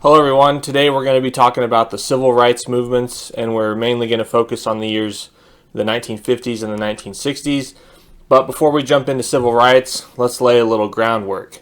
Hello everyone, today we're going to be talking about the civil rights movements, and we're mainly going to focus on the years the 1950s and the 1960s. But before we jump into civil rights, let's lay a little groundwork.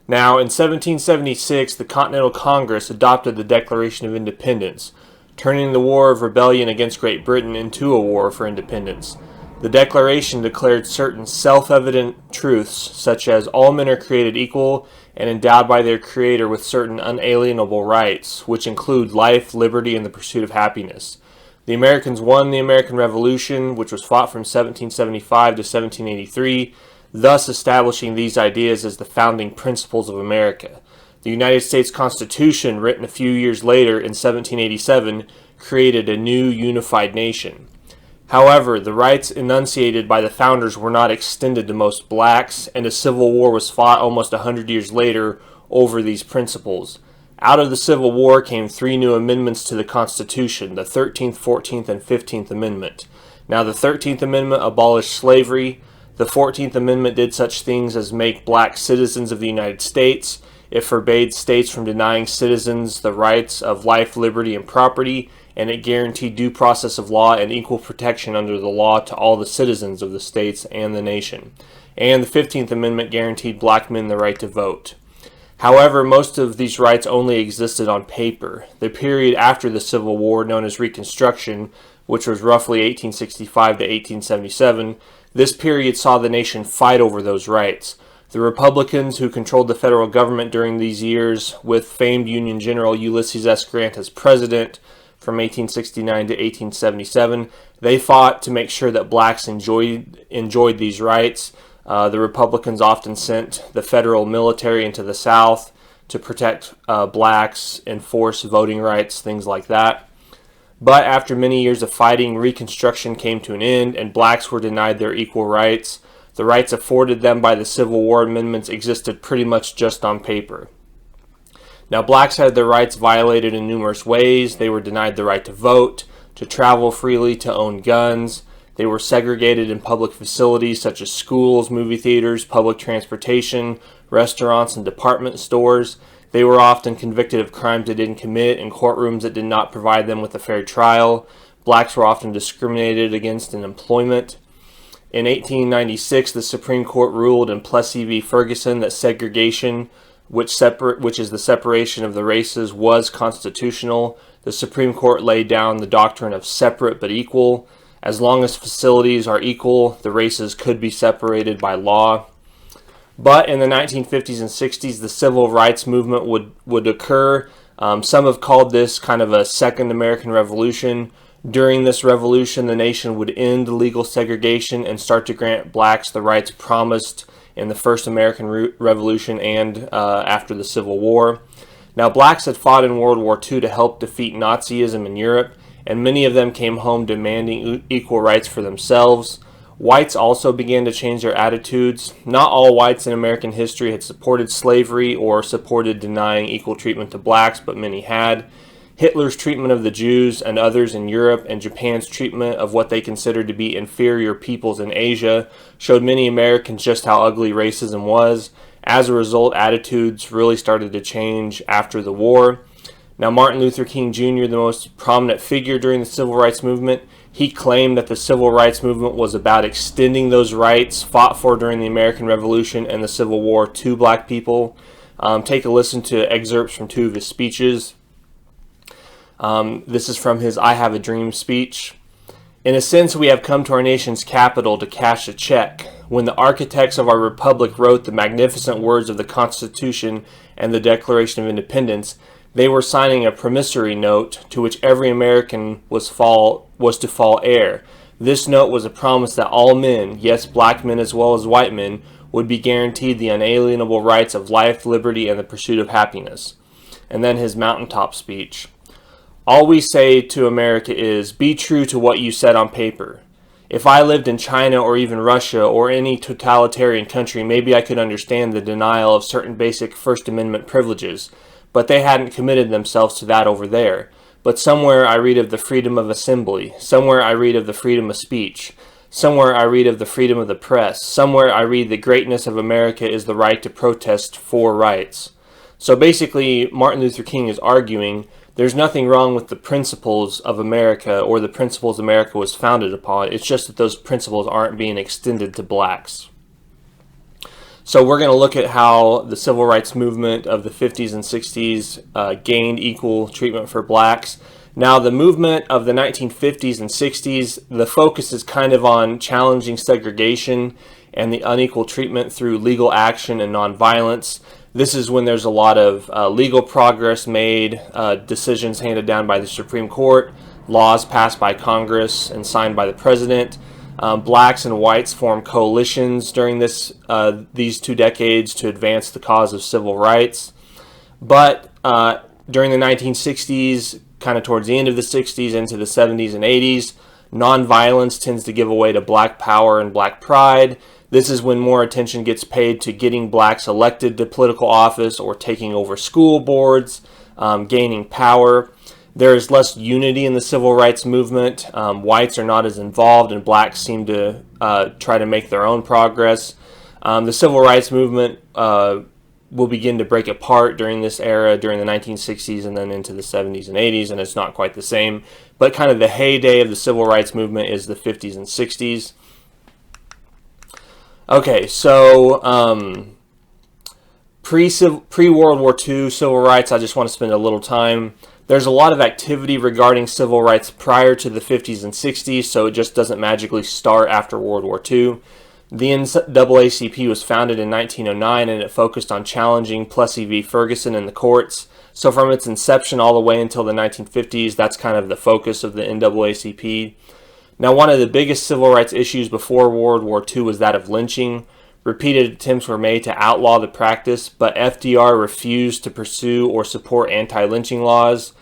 Now, in 1776, the Continental Congress adopted the Declaration of Independence, turning the War of Rebellion against Great Britain into a war for independence. The Declaration declared certain self-evident truths, such as all men are created equal and endowed by their Creator with certain unalienable rights, which include life, liberty, and the pursuit of happiness. The Americans won the American Revolution, which was fought from 1775 to 1783, thus establishing these ideas as the founding principles of America. The United States Constitution, written a few years later in 1787, created a new unified nation. However, the rights enunciated by the founders were not extended to most blacks, and a civil war was fought almost 100 years later over these principles. Out of the Civil War came three new amendments to the Constitution, the 13th, 14th, and 15th Amendment. Now, the 13th Amendment abolished slavery. The 14th Amendment did such things as make black citizens of the United States. It forbade states from denying citizens the rights of life, liberty, and property, and it guaranteed due process of law and equal protection under the law to all the citizens of the states and the nation. And the 15th Amendment guaranteed black men the right to vote. However, most of these rights only existed on paper. The period after the Civil War, known as Reconstruction, which was roughly 1865 to 1877, this period saw the nation fight over those rights. The Republicans, who controlled the federal government during these years, with famed Union General Ulysses S. Grant as president, from 1869 to 1877, they fought to make sure that blacks enjoyed these rights. The Republicans often sent the federal military into the South to protect blacks, enforce voting rights, things like that. But after many years of fighting, Reconstruction came to an end, and blacks were denied their equal rights. The rights afforded them by the Civil War amendments existed pretty much just on paper. Now, blacks had their rights violated in numerous ways. They were denied the right to vote, to travel freely, to own guns. They were segregated in public facilities such as schools, movie theaters, public transportation, restaurants, and department stores. They were often convicted of crimes they didn't commit in courtrooms that did not provide them with a fair trial. Blacks were often discriminated against in employment. In 1896, the Supreme Court ruled in Plessy v. Ferguson that segregation, which is the separation of the races, was constitutional. The Supreme Court laid down the doctrine of separate but equal. As long as facilities are equal, the races could be separated by law. But in the 1950s and 60s, the civil rights movement would occur. Some have called this kind of a second American Revolution. During this revolution, the nation would end legal segregation and start to grant blacks the rights promised in the first American Revolution and after the Civil War. Now, blacks had fought in World War II to help defeat Nazism in Europe, and many of them came home demanding equal rights for themselves. Whites also began to change their attitudes. Not all whites in American history had supported slavery or supported denying equal treatment to blacks, but many had. Hitler's treatment of the Jews and others in Europe, and Japan's treatment of what they considered to be inferior peoples in Asia, showed many Americans just how ugly racism was. As a result, attitudes really started to change after the war. Now, Martin Luther King Jr., the most prominent figure during the civil rights movement, he claimed that the civil rights movement was about extending those rights fought for during the American Revolution and the Civil War to black people. Take a listen to excerpts from two of his speeches. This is from his I Have a Dream speech. In a sense, we have come to our nation's capital to cash a check. When the architects of our republic wrote the magnificent words of the Constitution and the Declaration of Independence, they were signing a promissory note to which every American was to fall heir. This note was a promise that all men, yes, black men as well as white men, would be guaranteed the unalienable rights of life, liberty, and the pursuit of happiness. And then his mountaintop speech. All we say to America is, be true to what you said on paper. If I lived in China or even Russia or any totalitarian country, maybe I could understand the denial of certain basic First Amendment privileges, but they hadn't committed themselves to that over there. But somewhere I read of the freedom of assembly. Somewhere I read of the freedom of speech. Somewhere I read of the freedom of the press. Somewhere I read the greatness of America is the right to protest for rights. So basically, Martin Luther King is arguing there's nothing wrong with the principles of America or the principles America was founded upon. It's just that those principles aren't being extended to blacks. So we're going to look at how the civil rights movement of the 50s and 60s gained equal treatment for blacks. Now, the movement of the 1950s and 60s, the focus is kind of on challenging segregation and the unequal treatment through legal action and nonviolence. This is when there's a lot of legal progress made, decisions handed down by the Supreme Court, laws passed by Congress and signed by the president. Blacks and whites formed coalitions during these 2 decades to advance the cause of civil rights. But during the 1960s, kind of towards the end of the 60s into the 70s and 80s, nonviolence tends to give way to black power and black pride. This is when more attention gets paid to getting blacks elected to political office or taking over school boards, gaining power. There is less unity in the civil rights movement. Whites are not as involved, and blacks seem to try to make their own progress. The civil rights movement will begin to break apart during this era, during the 1960s and then into the 70s and 80s, and it's not quite the same. But kind of the heyday of the civil rights movement is the 50s and 60s. Okay, so pre-World War II civil rights, I just want to spend a little time. There's a lot of activity regarding civil rights prior to the 50s and 60s, so it just doesn't magically start after World War II. The NAACP was founded in 1909, and it focused on challenging Plessy v. Ferguson in the courts. So from its inception all the way until the 1950s, that's kind of the focus of the NAACP. Now, one of the biggest civil rights issues before World War II was that of lynching. Repeated attempts were made to outlaw the practice, but FDR refused to pursue or support anti-lynching laws.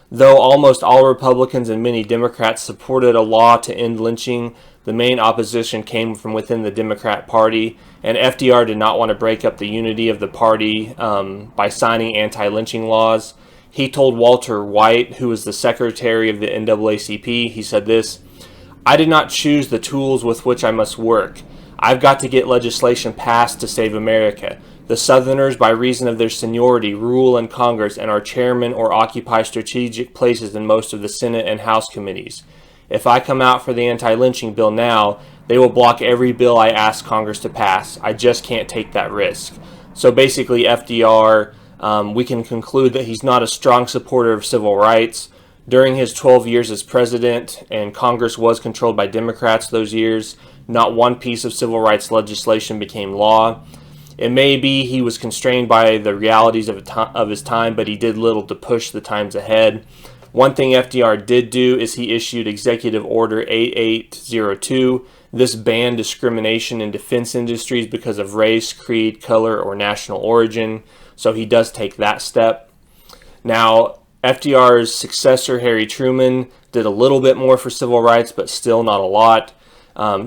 Though almost all Republicans and many Democrats supported a law to end lynching, the main opposition came from within the Democrat Party, and FDR did not want to break up the unity of the party by signing anti-lynching laws. He told Walter White, who was the secretary of the NAACP, he said this, "I did not choose the tools with which I must work. I've got to get legislation passed to save America. The Southerners, by reason of their seniority, rule in Congress and are chairmen or occupy strategic places in most of the Senate and House committees. If I come out for the anti-lynching bill now, they will block every bill I ask Congress to pass. I just can't take that risk." So basically, FDR, we can conclude that he's not a strong supporter of civil rights. During his 12 years as president, and Congress was controlled by Democrats those years, not one piece of civil rights legislation became law. It may be he was constrained by the realities of his time, but he did little to push the times ahead. One thing FDR did do is he issued Executive Order 8802. This banned discrimination in defense industries because of race, creed, color, or national origin. So he does take that step. Now, FDR's successor, Harry Truman, did a little bit more for civil rights, but still not a lot.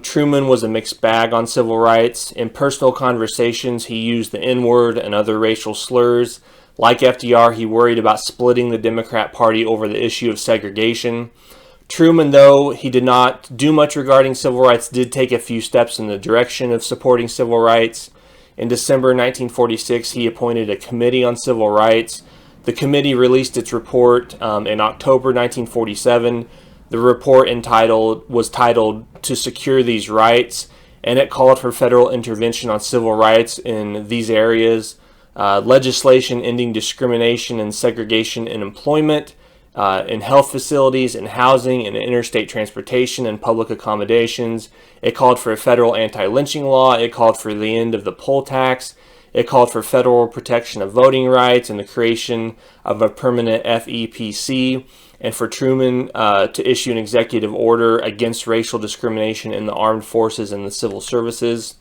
Truman was a mixed bag on civil rights. In personal conversations, he used the N-word and other racial slurs. Like FDR, he worried about splitting the Democrat Party over the issue of segregation. Truman, though he did not do much regarding civil rights, did take a few steps in the direction of supporting civil rights. In December 1946, he appointed a committee on civil rights. The committee released its report in October 1947. The report was titled "To Secure These Rights," and it called for federal intervention on civil rights in these areas: legislation ending discrimination and segregation in employment, in health facilities, in housing, in interstate transportation, and public accommodations. It called for a federal anti-lynching law. It called for the end of the poll tax. It called for federal protection of voting rights and the creation of a permanent FEPC, and for Truman to issue an executive order against racial discrimination in the armed forces and the civil services.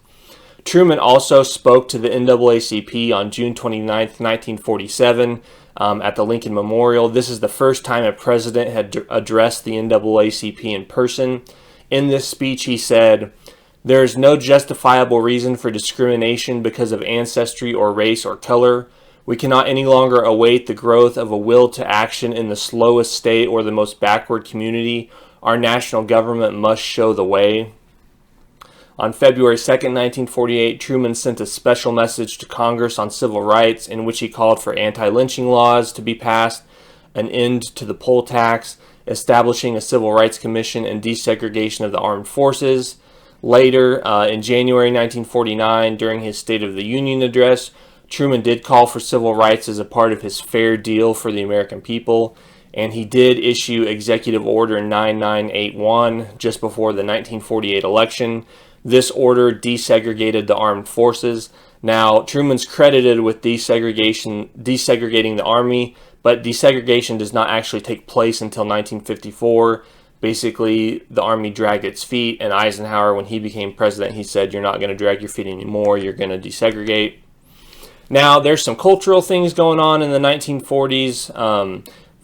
Truman also spoke to the NAACP on June 29, 1947, at the Lincoln Memorial. This is the first time a president had addressed the NAACP in person. In this speech, he said, "There is no justifiable reason for discrimination because of ancestry or race or color. We cannot any longer await the growth of a will to action in the slowest state or the most backward community. Our national government must show the way." On February 2nd, 1948, Truman sent a special message to Congress on civil rights in which he called for anti-lynching laws to be passed, an end to the poll tax, establishing a civil rights commission, and desegregation of the armed forces. Later, in January 1949, during his State of the Union address, Truman did call for civil rights as a part of his fair deal for the American people, and he did issue Executive Order 9981 just before the 1948 election. This order desegregated the armed forces. Now, Truman's credited with desegregating the Army, but desegregation does not actually take place until 1954. Basically, the Army dragged its feet, and Eisenhower, when he became president, he said, "You're not going to drag your feet anymore, you're going to desegregate." Now, there's some cultural things going on in the 1940s.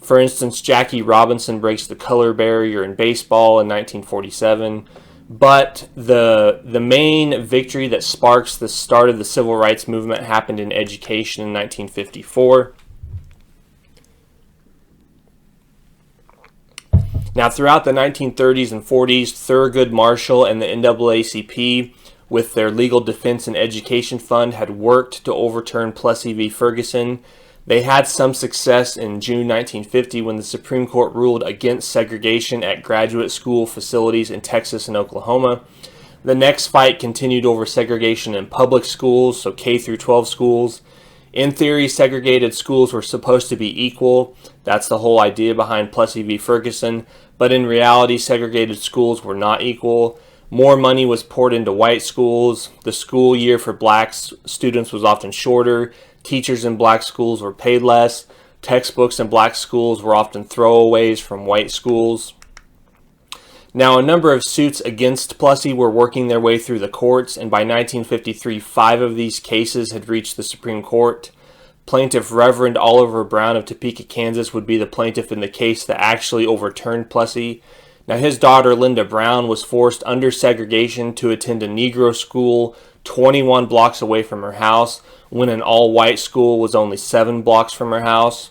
For instance, Jackie Robinson breaks the color barrier in baseball in 1947. But the main victory that sparks the start of the civil rights movement happened in education in 1954. Now, throughout the 1930s and 40s, Thurgood Marshall and the NAACP, with their Legal Defense and Education Fund, had worked to overturn Plessy v. Ferguson. They had some success in June 1950 when the Supreme Court ruled against segregation at graduate school facilities in Texas and Oklahoma. The next fight continued over segregation in public schools, so K through 12 schools. In theory, segregated schools were supposed to be equal. That's the whole idea behind Plessy v. Ferguson. But in reality, segregated schools were not equal. More money was poured into white schools. The school year for black students was often shorter. Teachers in black schools were paid less. Textbooks in black schools were often throwaways from white schools. Now, a number of suits against Plessy were working their way through the courts, and by 1953, 5 of these cases had reached the Supreme Court. Plaintiff Reverend Oliver Brown of Topeka, Kansas, would be the plaintiff in the case that actually overturned Plessy. Now, his daughter, Linda Brown, was forced under segregation to attend a Negro school 21 blocks away from her house, when an all-white school was only 7 blocks from her house.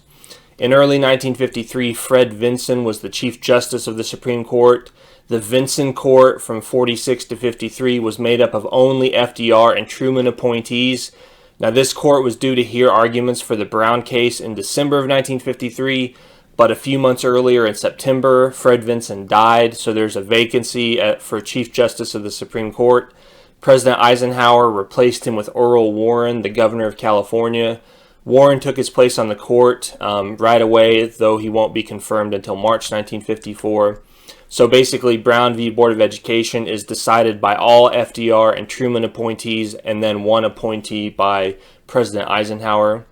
In early 1953, Fred Vinson was the Chief Justice of the Supreme Court. The Vinson Court from 46 to 53 was made up of only FDR and Truman appointees. Now, this court was due to hear arguments for the Brown case in December of 1953, but a few months earlier in September, Fred Vinson died, so there's a vacancy for Chief Justice of the Supreme Court. President Eisenhower replaced him with Earl Warren, the governor of California. Warren took his place on the court right away, though he won't be confirmed until March 1954. So basically, Brown v. Board of Education is decided by all FDR and Truman appointees, and then one appointee by President Eisenhower.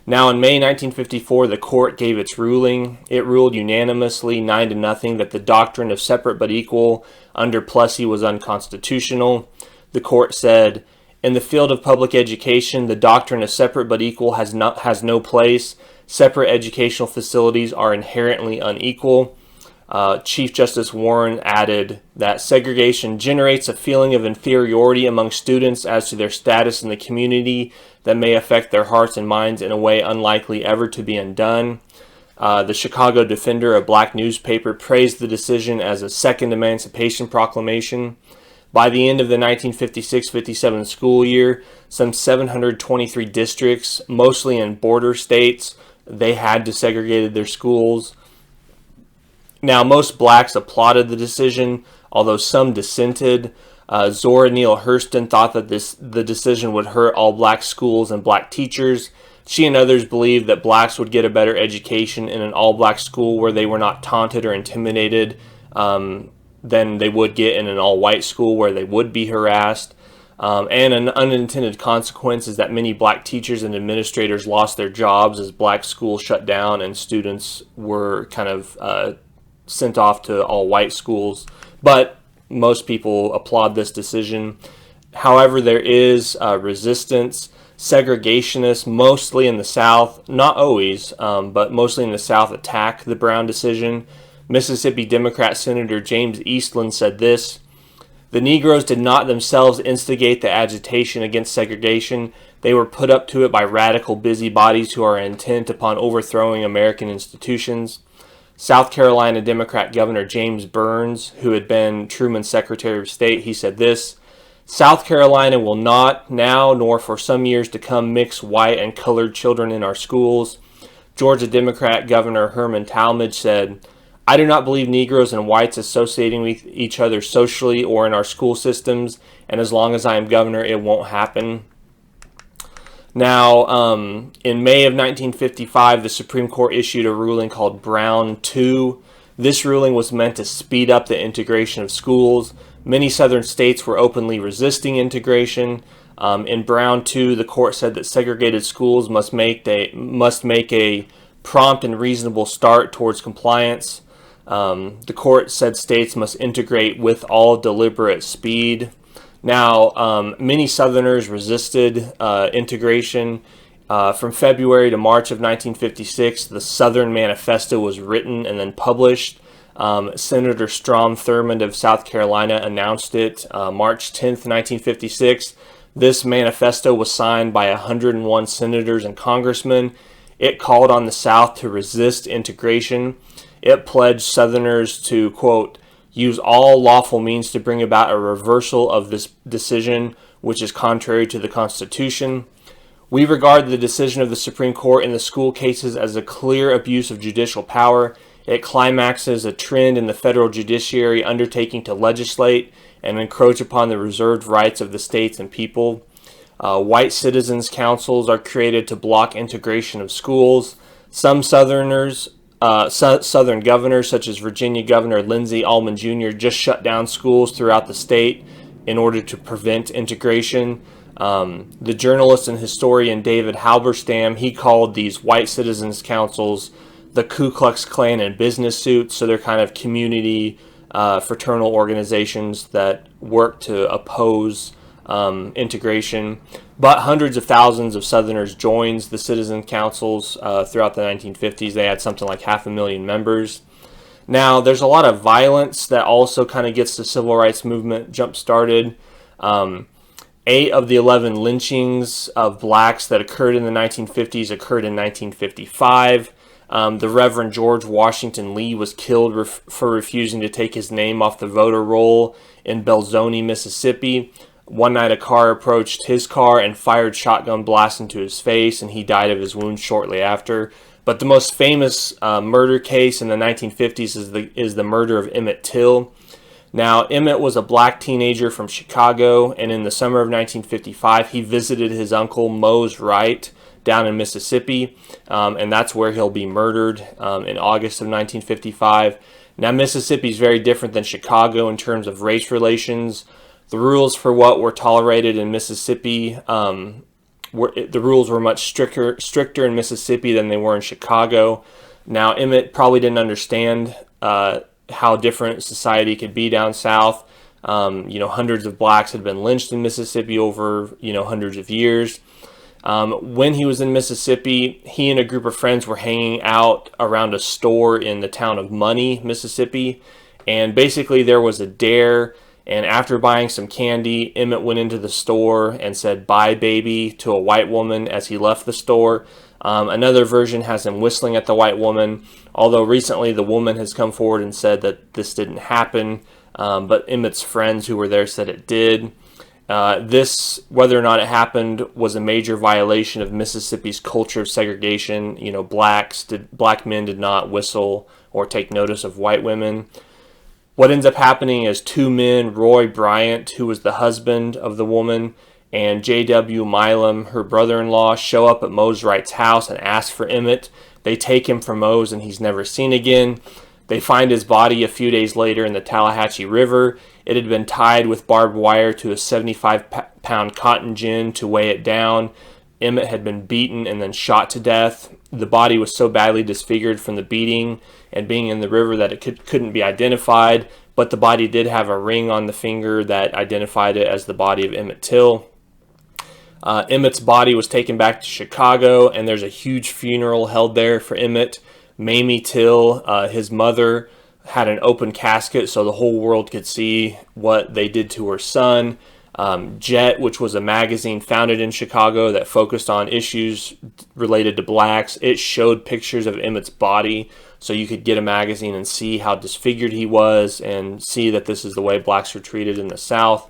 Now, in May 1954, the court gave its ruling. It ruled unanimously, 9-0, that the doctrine of separate but equal under Plessy was unconstitutional. The court said, "In the field of public education, the doctrine of separate but equal has no place. Separate educational facilities are inherently unequal." Chief Justice Warren added that segregation generates a feeling of inferiority among students as to their status in the community that may affect their hearts and minds in a way unlikely ever to be undone. The Chicago Defender, a black newspaper, praised the decision as a second emancipation proclamation. By the end of the 1956-57 school year, some 723 districts, mostly in border states, they had desegregated their schools. Now, most blacks applauded the decision, although some dissented. Zora Neale Hurston thought that the decision would hurt all black schools and black teachers. She and others believed that blacks would get a better education in an all-black school where they were not taunted or intimidated than they would get in an all-white school where they would be harassed. And an unintended consequence is that many black teachers and administrators lost their jobs as black schools shut down and students were kind of sent off to all-white schools. But most people applaud this decision. However, there is resistance. Segregationists, mostly in the South, not always, but mostly in the South, attack the Brown decision. Mississippi Democrat Senator James Eastland said this: "The Negroes did not themselves instigate the agitation against segregation. They were put up to it by radical busybodies who are intent upon overthrowing American institutions." South Carolina Democrat Governor James Burns, who had been Truman's Secretary of State, he said this: South Carolina will not now nor for some years to come mix white and colored children in our schools. Georgia Democrat Governor Herman Talmadge said, I do not believe Negroes and whites associating with each other socially or in our school systems, and as long as I am governor, it won't happen. Now, in May of 1955, the Supreme Court issued a ruling called Brown 2. This ruling was meant to speed up the integration of schools. Many southern states were openly resisting integration. In Brown 2, the court said that segregated schools must make a prompt and reasonable start towards compliance. The court said states must integrate with all deliberate speed. Now, many Southerners resisted integration. From February to March of 1956, the Southern Manifesto was written and then published. Senator Strom Thurmond of South Carolina announced it March 10th, 1956. This manifesto was signed by 101 senators and congressmen. It called on the South to resist integration. It pledged Southerners to, quote, use all lawful means to bring about a reversal of this decision, which is contrary to the Constitution. We regard the decision of the Supreme Court in the school cases as a clear abuse of judicial power. It climaxes a trend in the federal judiciary undertaking to legislate and encroach upon the reserved rights of the states and people. White citizens' councils are created to block integration of schools. Some Southern governors, such as Virginia Governor Lindsey Almond Jr., just shut down schools throughout the state in order to prevent integration. The journalist and historian David Halberstam, he called these white citizens' councils the Ku Klux Klan in business suits, so they're kind of community fraternal organizations that work to oppose integration. But hundreds of thousands of Southerners joined the citizen councils throughout the 1950s. They had something like 500,000 members. Now, there's a lot of violence that also kind of gets the civil rights movement jump-started. 8 of the 11 lynchings of blacks that occurred in the 1950s occurred in 1955. The Reverend George Washington Lee was killed for refusing to take his name off the voter roll in Belzoni, Mississippi. One night a car approached his car and fired shotgun blasts into his face, and he died of his wounds shortly after. But the most famous murder case in the 1950s is the murder of Emmett Till. Now, Emmett was a black teenager from Chicago, and in the summer of 1955, he visited his uncle Mose Wright down in Mississippi, and that's where he'll be murdered in August of 1955. Now, Mississippi is very different than Chicago in terms of race relations. The rules for what were tolerated in Mississippi, the rules were much stricter in Mississippi than they were in Chicago. Now, Emmett probably didn't understand how different society could be down south. Hundreds of blacks had been lynched in Mississippi over, hundreds of years. When he was in Mississippi, he and a group of friends were hanging out around a store in the town of Money, Mississippi. And basically there was a dare. And after buying some candy, Emmett went into the store and said, "Bye, baby," to a white woman as he left the store. Another version has him whistling at the white woman, although recently the woman has come forward and said that this didn't happen, but Emmett's friends who were there said it did. This, whether or not it happened, was a major violation of Mississippi's culture of segregation. Black men did not whistle or take notice of white women. What ends up happening is 2 men, Roy Bryant, who was the husband of the woman, and J.W. Milam, her brother-in-law, show up at Mose Wright's house and ask for Emmett. They take him from Mose and he's never seen again. They find his body a few days later in the Tallahatchie River. It had been tied with barbed wire to a 75-pound cotton gin to weigh it down. Emmett had been beaten and then shot to death. The body was so badly disfigured from the beating and being in the river that it couldn't be identified, but the body did have a ring on the finger that identified it as the body of Emmett Till. Emmett's body was taken back to Chicago, and there's a huge funeral held there for Emmett. Mamie Till, his mother, had an open casket so the whole world could see what they did to her son. Jet, which was a magazine founded in Chicago that focused on issues related to blacks, it showed pictures of Emmett's body so you could get a magazine and see how disfigured he was and see that this is the way blacks were treated in the South.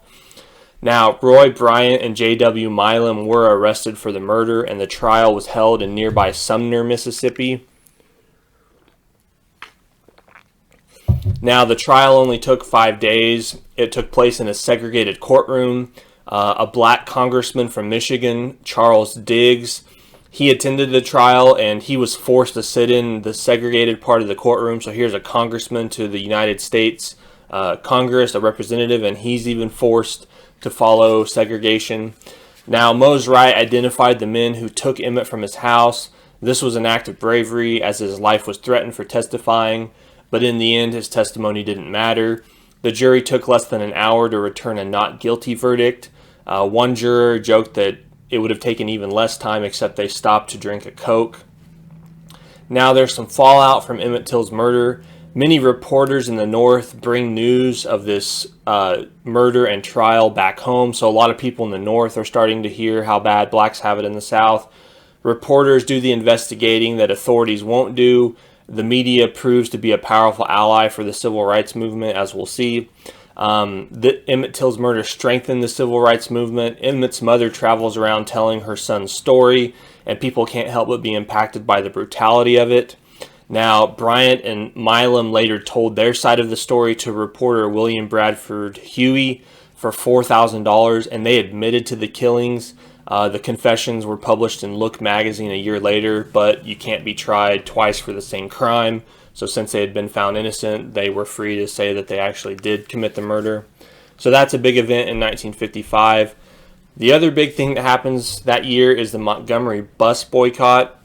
Now, Roy Bryant and J.W. Milam were arrested for the murder, and the trial was held in nearby Sumner, Mississippi. Now, the trial only took 5 days. It took place in a segregated courtroom. A black congressman from Michigan, Charles Diggs, he attended the trial, and he was forced to sit in the segregated part of the courtroom. So here's a congressman to the United States Congress, a representative, and he's even forced to follow segregation. Now, Mose Wright identified the men who took Emmett from his house. This was an act of bravery, as his life was threatened for testifying, but in the end, his testimony didn't matter. The jury took less than an hour to return a not guilty verdict. One juror joked that it would have taken even less time, except they stopped to drink a Coke. Now, there's some fallout from Emmett Till's murder. Many reporters in the North bring news of this murder and trial back home. So a lot of people in the North are starting to hear how bad blacks have it in the South. Reporters do the investigating that authorities won't do. The media proves to be a powerful ally for the civil rights movement, as we'll see. Emmett Till's murder strengthened the civil rights movement. Emmett's mother travels around telling her son's story, and people can't help but be impacted by the brutality of it. Now, Bryant and Milam later told their side of the story to reporter William Bradford Huey for $4,000, and they admitted to the killings. The confessions were published in Look magazine a year later, but you can't be tried twice for the same crime. So since they had been found innocent, they were free to say that they actually did commit the murder. So that's a big event in 1955. The other big thing that happens that year is the Montgomery bus boycott.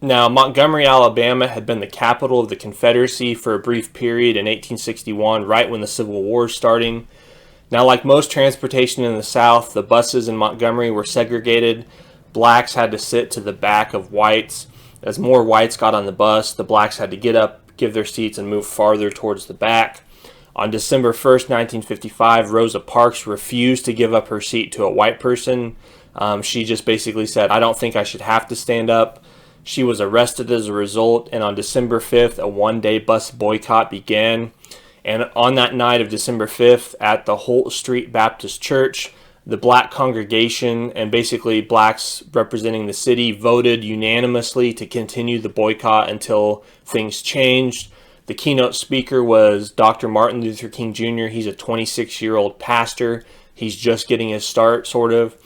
Now, Montgomery, Alabama had been the capital of the Confederacy for a brief period in 1861, right when the Civil War was starting. Now, like most transportation in the South, the buses in Montgomery were segregated. Blacks had to sit to the back of whites. As more whites got on the bus, the blacks had to get up, give their seats, and move farther towards the back. On December 1st, 1955, Rosa Parks refused to give up her seat to a white person. She just basically said, "I don't think I should have to stand up." She was arrested as a result, and on December 5th, a one-day bus boycott began. And on that night of December 5th, at the Holt Street Baptist Church, the black congregation and basically blacks representing the city voted unanimously to continue the boycott until things changed. The keynote speaker was Dr. Martin Luther King Jr. He's a 26-year-old pastor. He's just getting his start, sort of.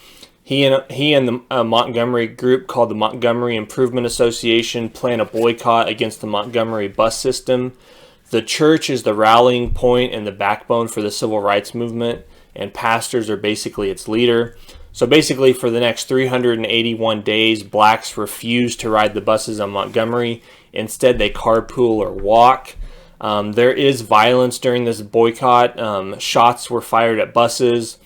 He and the Montgomery group called the Montgomery Improvement Association plan a boycott against the Montgomery bus system. The church is the rallying point and the backbone for the civil rights movement, and pastors are basically its leader. So basically, for the next 381 days, blacks refused to ride the buses on Montgomery. Instead, they carpool or walk. There is violence during this boycott. Shots were fired at buses.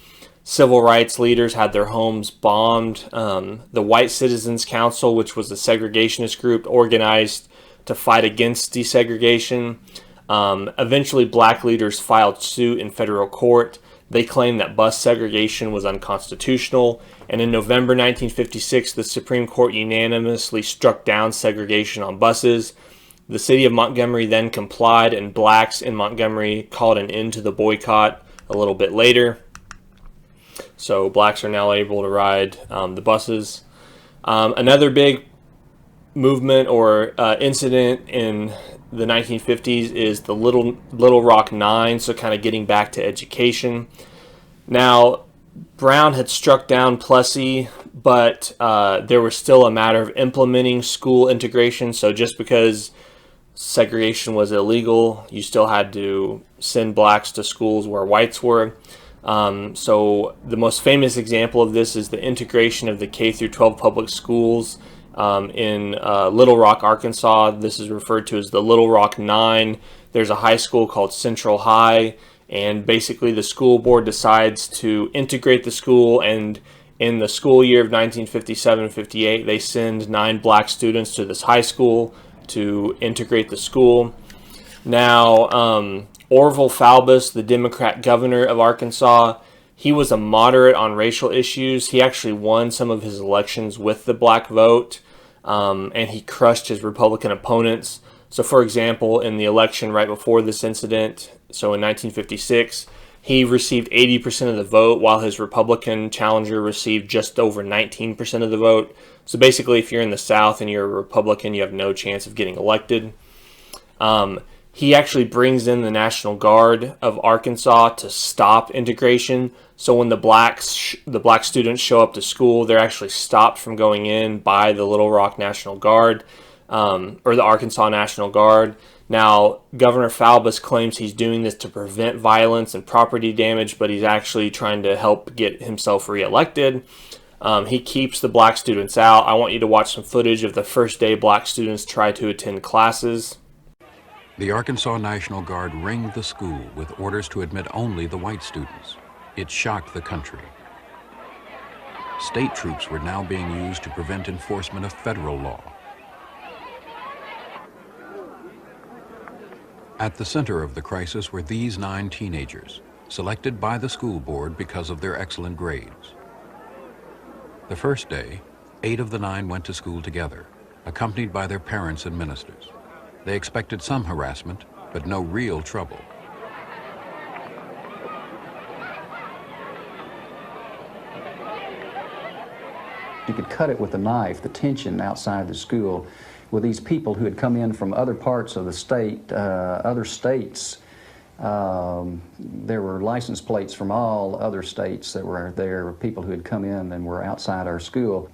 Civil rights leaders had their homes bombed. The White Citizens Council, which was a segregationist group, organized to fight against desegregation. Eventually, black leaders filed suit in federal court. They claimed that bus segregation was unconstitutional, and in November 1956, the Supreme Court unanimously struck down segregation on buses. The city of Montgomery then complied, and blacks in Montgomery called an end to the boycott a little bit later. So blacks are now able to ride the buses. Another big movement or incident in the 1950s is the Little Rock Nine, so kind of getting back to education. Now, Brown had struck down Plessy, but there was still a matter of implementing school integration. So just because segregation was illegal, you still had to send blacks to schools where whites were. So the most famous example of this is the integration of the K through 12 public schools in Little Rock, Arkansas. This is referred to as the Little Rock Nine. There's a high school called Central High, and basically the school board decides to integrate the school, and in the school year of 1957-58, they send 9 black students to this high school to integrate the school. Now, Orville Faubus, the Democrat governor of Arkansas, he was a moderate on racial issues. He actually won some of his elections with the black vote, and he crushed his Republican opponents. So, for example, in the election right before this incident, so in 1956, He received 80% of the vote, while his Republican challenger received just over 19% of the vote. So basically, if you're in the South and you're a Republican, you have no chance of getting elected. He actually brings in the National Guard of Arkansas to stop integration. So when the black students show up to school, they're actually stopped from going in by the Little Rock National Guard, or the Arkansas National Guard. Now, Governor Falbus claims he's doing this to prevent violence and property damage, but he's actually trying to help get himself reelected. He keeps the black students out. I want you to watch some footage of the first day black students try to attend classes. The Arkansas National Guard ringed the school with orders to admit only the white students. It shocked the country. State troops were now being used to prevent enforcement of federal law. At the center of the crisis were these 9 teenagers, selected by the school board because of their excellent grades. The first day, 8 of the 9 went to school together, accompanied by their parents and ministers. They expected some harassment, but no real trouble. You could cut it with a knife, the tension outside the school with these people who had come in from other parts of the state, other states. There were license plates from all other states that were there, people who had come in and were outside our school.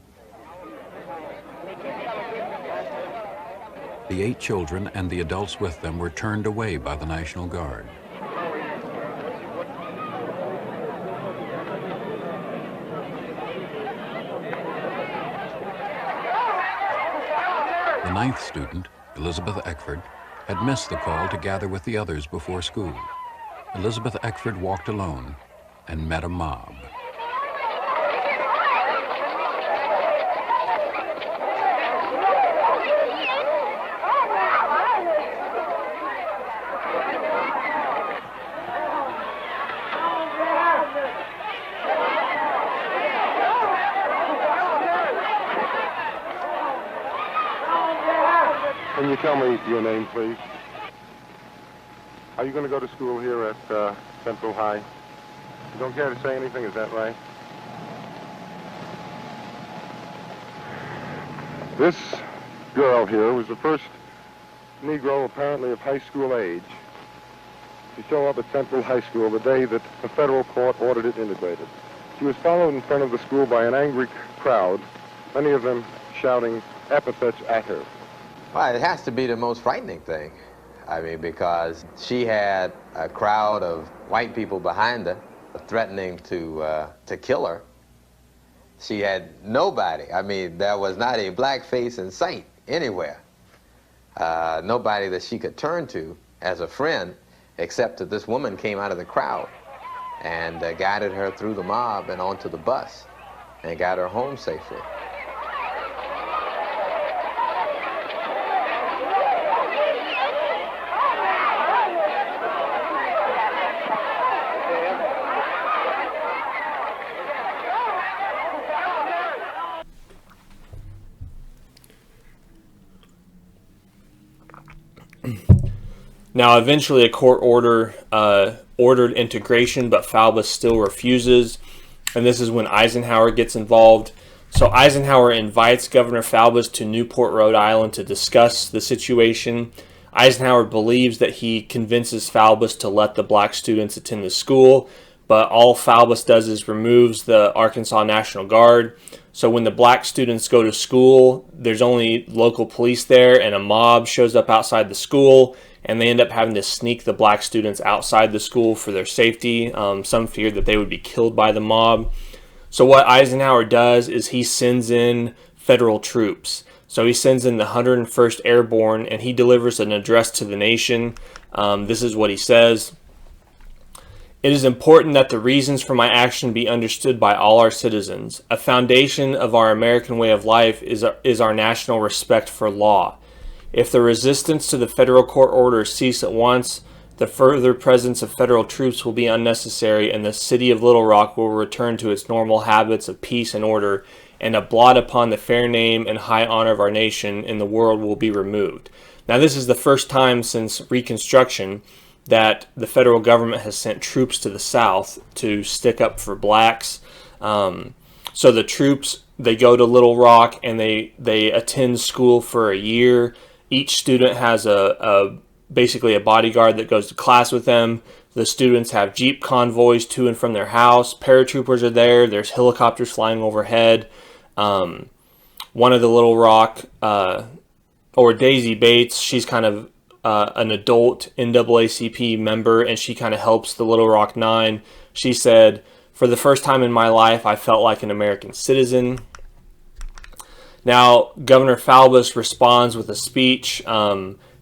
The 8 children and the adults with them were turned away by the National Guard. The 9th student, Elizabeth Eckford, had missed the call to gather with the others before school. Elizabeth Eckford walked alone and met a mob. Can you tell me your name, please? Are you going to go to school here at Central High? You don't care to say anything, is that right? This girl here was the first Negro apparently of high school age to show up at Central High School the day that the federal court ordered it integrated. She was followed in front of the school by an angry crowd, many of them shouting epithets at her. Well, it has to be the most frightening thing. I mean, because she had a crowd of white people behind her threatening to kill her. She had nobody. I mean, there was not a black face in sight anywhere. Nobody that she could turn to as a friend, except that this woman came out of the crowd and guided her through the mob and onto the bus and got her home safely. Now, eventually a court order ordered integration, but Falbus still refuses, and this is when Eisenhower gets involved. So Eisenhower invites Governor Falbus to Newport, Rhode Island to discuss the situation. Eisenhower believes that he convinces Falbus to let the black students attend the school, but all Falbus does is removes the Arkansas National Guard. So when the black students go to school, there's only local police there, and a mob shows up outside the school, and they end up having to sneak the black students outside the school for their safety. Some feared that they would be killed by the mob. So what Eisenhower does is he sends in federal troops. So he sends in the 101st Airborne, and he delivers an address to the nation. This is what he says. It is important that the reasons for my action be understood by all our citizens. A foundation of our American way of life is our national respect for law. If the resistance to the federal court orders cease at once, the further presence of federal troops will be unnecessary, and the city of Little Rock will return to its normal habits of peace and order, and a blot upon the fair name and high honor of our nation in the world will be removed. Now, this is the first time since Reconstruction that the federal government has sent troops to the South to stick up for blacks. So the troops, they go to Little Rock and they attend school for a year. Each student has basically a bodyguard that goes to class with them. The students have Jeep convoys to and from their house. Paratroopers are there. There's helicopters flying overhead. One of the Little Rock, or Daisy Bates, she's kind of an adult NAACP member, and she kind of helps the Little Rock Nine. She said, "For the first time in my life, I felt like an American citizen." Now, Governor Falbus responds with a speech.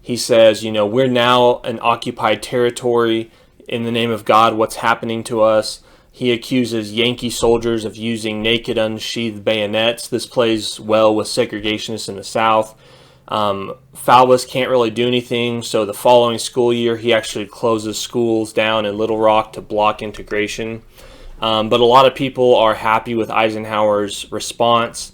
He says, "We're now an occupied territory. In the name of God, what's happening to us?" He accuses Yankee soldiers of using naked, unsheathed bayonets. This plays well with segregationists in the South. Falbus can't really do anything, so the following school year, he actually closes schools down in Little Rock to block integration. But a lot of people are happy with Eisenhower's response.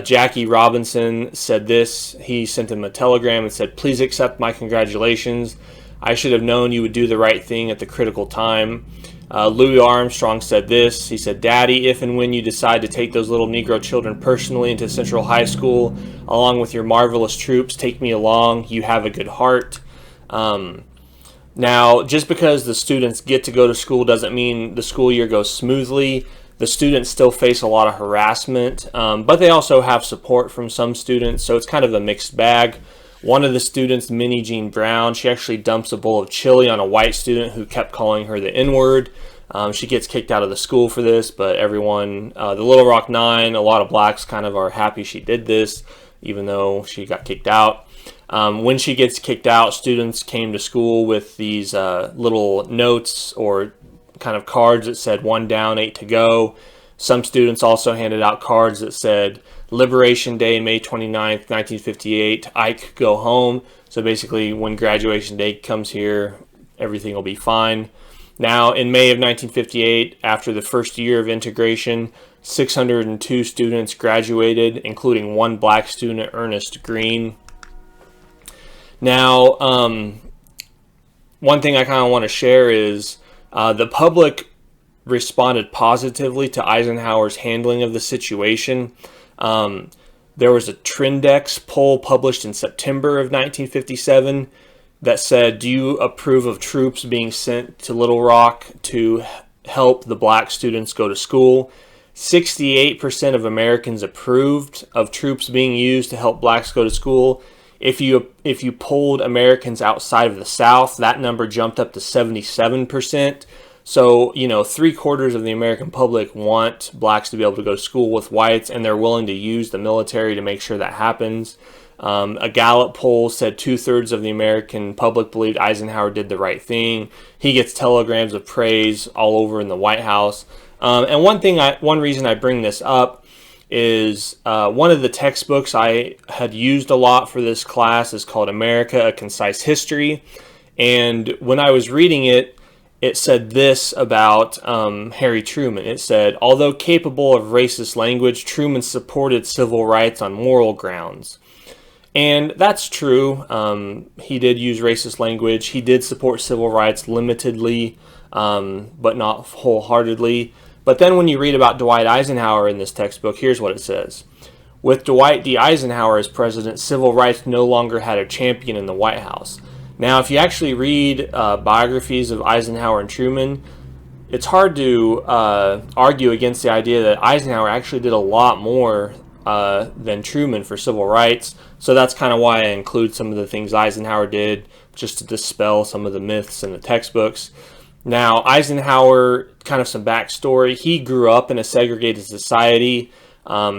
Jackie Robinson said this. He sent him a telegram and said, "Please accept my congratulations. I should have known you would do the right thing at the critical time." Louis Armstrong said this. He said, "Daddy, if and when you decide to take those little Negro children personally into Central High School, along with your marvelous troops, take me along. You have a good heart." Now, just because the students get to go to school doesn't mean the school year goes smoothly. The students still face a lot of harassment, but they also have support from some students, so it's kind of a mixed bag. One of the students, Minnie Jean Brown, she actually dumps a bowl of chili on a white student who kept calling her the N-word. She gets kicked out of the school for this, but everyone, the Little Rock Nine, a lot of blacks kind of are happy she did this, even though she got kicked out. When she gets kicked out, students came to school with these little notes or kind of cards that said 1 down, 8 to go. Some students also handed out cards that said Liberation Day, May 29th, 1958, Ike, go home. So basically, when graduation day comes here, everything will be fine. Now, in May of 1958, after the first year of integration, 602 students graduated, including one black student, Ernest Green. Now, one thing I kind of want to share is the public responded positively to Eisenhower's handling of the situation. There was a Trendex poll published in September of 1957 that said, "Do you approve of troops being sent to Little Rock to help the black students go to school?" 68% of Americans approved of troops being used to help blacks go to school. If you polled Americans outside of the South, that number jumped up to 77%. So, 3/4 of the American public want blacks to be able to go to school with whites, and they're willing to use the military to make sure that happens. A Gallup poll said 2/3 of the American public believed Eisenhower did the right thing. He gets telegrams of praise all over in the White House. And one reason I bring this up is one of the textbooks I had used a lot for this class is called America, A Concise History. And when I was reading it, it said this about Harry Truman. It said, "Although capable of racist language, Truman supported civil rights on moral grounds." And that's true. He did use racist language. He did support civil rights limitedly, but not wholeheartedly. But then when you read about Dwight Eisenhower in this textbook, here's what it says. With Dwight D. Eisenhower as president, civil rights no longer had a champion in the White House. Now, if you actually read biographies of Eisenhower and Truman, it's hard to argue against the idea that Eisenhower actually did a lot more than Truman for civil rights. So that's kind of why I include some of the things Eisenhower did, just to dispel some of the myths in the textbooks. Now, Eisenhower, kind of some backstory, he grew up in a segregated society.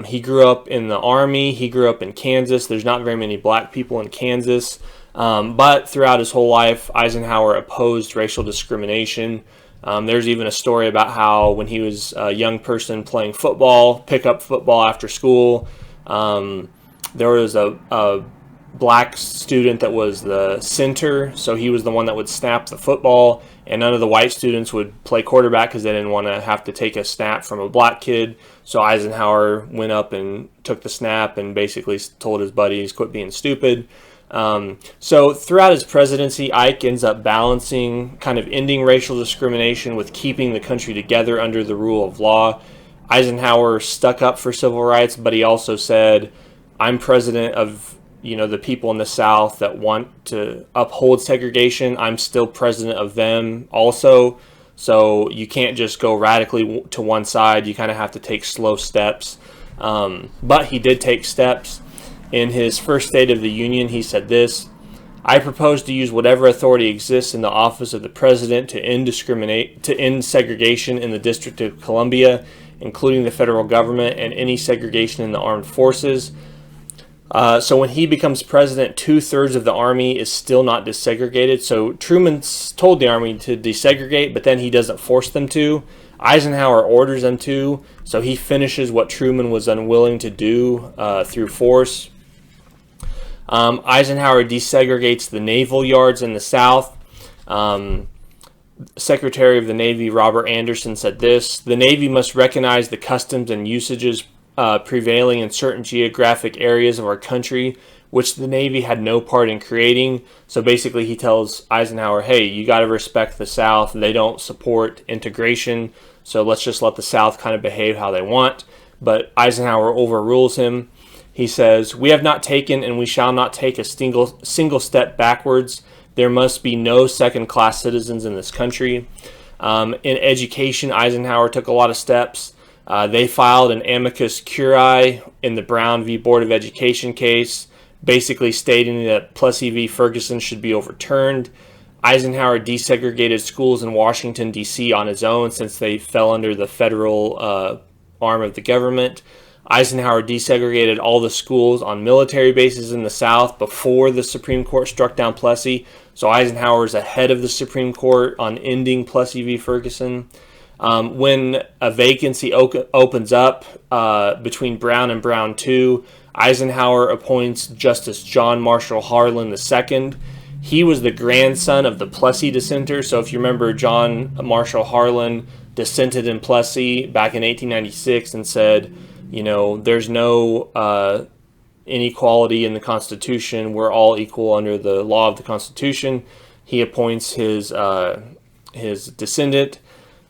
He grew up in the Army. He grew up in Kansas. There's not very many black people in Kansas. But throughout his whole life, Eisenhower opposed racial discrimination. There's even a story about how when he was a young person playing football, pickup football after school, there was a black student that was the center, so he was the one that would snap the football, and none of the white students would play quarterback because they didn't want to have to take a snap from a black kid. So Eisenhower went up and took the snap and basically told his buddies, quit being stupid. So throughout his presidency, Ike ends up balancing kind of ending racial discrimination with keeping the country together under the rule of law. Eisenhower stuck up for civil rights, but he also said, I'm president of, the people in the South that want to uphold segregation. I'm still president of them also. So you can't just go radically to one side. You kind of have to take slow steps. But he did take steps. In his first State of the Union, he said this: I propose to use whatever authority exists in the office of the president to end segregation in the District of Columbia, including the federal government, and any segregation in the armed forces. So when he becomes president, 2/3 of the army is still not desegregated. So Truman told the army to desegregate, but then he doesn't force them to. Eisenhower orders them to, so he finishes what Truman was unwilling to do through force. Eisenhower desegregates the naval yards in the South. Secretary of the Navy Robert Anderson said this: the Navy must recognize the customs and usages prevailing in certain geographic areas of our country, which the Navy had no part in creating. So basically he tells Eisenhower, hey, you got to respect the South. They don't support integration, so let's just let the South kind of behave how they want. But Eisenhower overrules him. He says, we have not taken and we shall not take a single step backwards. There must be no second-class citizens in this country. In education, Eisenhower took a lot of steps. They filed an amicus curiae in the Brown v. Board of Education case, basically stating that Plessy v. Ferguson should be overturned. Eisenhower desegregated schools in Washington, D.C. on his own since they fell under the federal arm of the government. Eisenhower desegregated all the schools on military bases in the South before the Supreme Court struck down Plessy. So Eisenhower is ahead of the Supreme Court on ending Plessy v. Ferguson. When a vacancy opens up between Brown and Brown II, Eisenhower appoints Justice John Marshall Harlan II. He was the grandson of the Plessy dissenter. So if you remember, John Marshall Harlan dissented in Plessy back in 1896 and said, there's no inequality in the Constitution. We're all equal under the law of the Constitution. He appoints his descendant.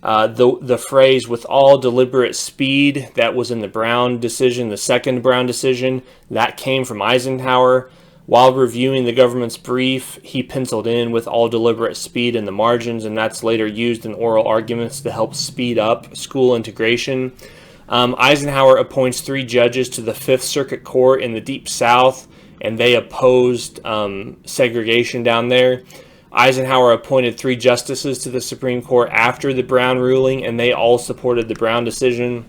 The phrase "with all deliberate speed" that was in the Brown decision, the second Brown decision, that came from Eisenhower. While reviewing the government's brief, he penciled in "with all deliberate speed" in the margins, and that's later used in oral arguments to help speed up school integration. Eisenhower appoints 3 judges to the Fifth Circuit Court in the Deep South, and they opposed segregation down there. Eisenhower appointed 3 justices to the Supreme Court after the Brown ruling, and they all supported the Brown decision.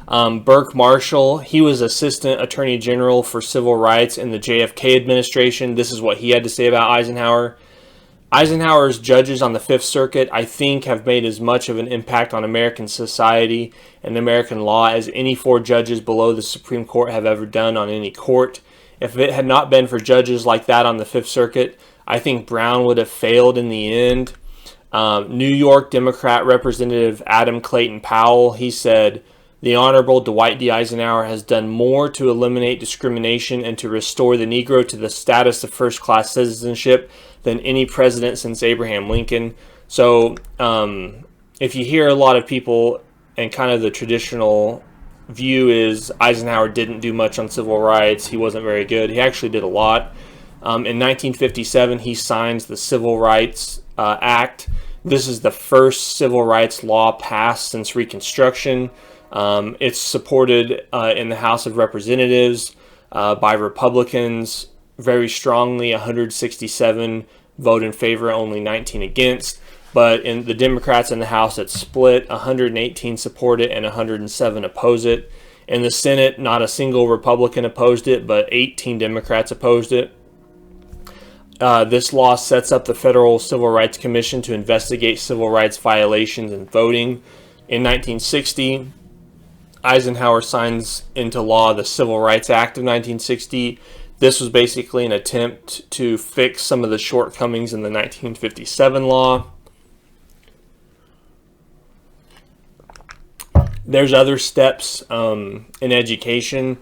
Burke Marshall, he was Assistant Attorney General for Civil Rights in the JFK administration. This is what he had to say about Eisenhower. Eisenhower's judges on the Fifth Circuit, I think, have made as much of an impact on American society and American law as any 4 judges below the Supreme Court have ever done on any court. If it had not been for judges like that on the Fifth Circuit, I think Brown would have failed in the end. New York Democrat Representative Adam Clayton Powell, he said, the Honorable Dwight D. Eisenhower has done more to eliminate discrimination and to restore the Negro to the status of first-class citizenship than any president since Abraham Lincoln. So if you hear a lot of people, and kind of the traditional view is Eisenhower didn't do much on civil rights, he wasn't very good. He actually did a lot. In 1957, he signs the Civil Rights Act. This is the first civil rights law passed since Reconstruction. It's supported in the House of Representatives by Republicans very strongly. 167 vote in favor, only 19 against. But in the Democrats in the House, it's split. 118 support it and 107 oppose it. In the Senate, not a single Republican opposed it, but 18 Democrats opposed it. This law sets up the Federal Civil Rights Commission to investigate civil rights violations in voting. In 1960, Eisenhower signs into law the Civil Rights Act of 1960. This was basically an attempt to fix some of the shortcomings in the 1957 law. There's other steps in education.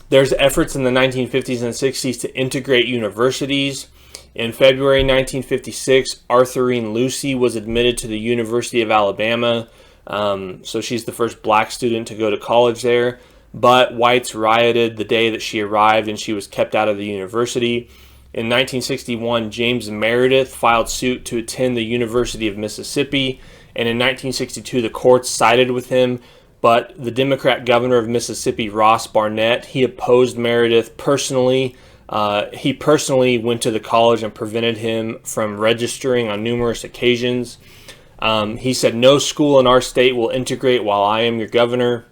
There's efforts in the 1950s and 60s to integrate universities. In February 1956, Arthurine Lucy was admitted to the University of Alabama. So she's the first black student to go to college there. But whites rioted the day that she arrived, and she was kept out of the university. In 1961, James Meredith filed suit to attend the University of Mississippi. And in 1962, the courts sided with him. But the Democrat governor of Mississippi, Ross Barnett, he opposed Meredith personally. He personally went to the college and prevented him from registering on numerous occasions. He said, "No school in our state will integrate while I am your governor."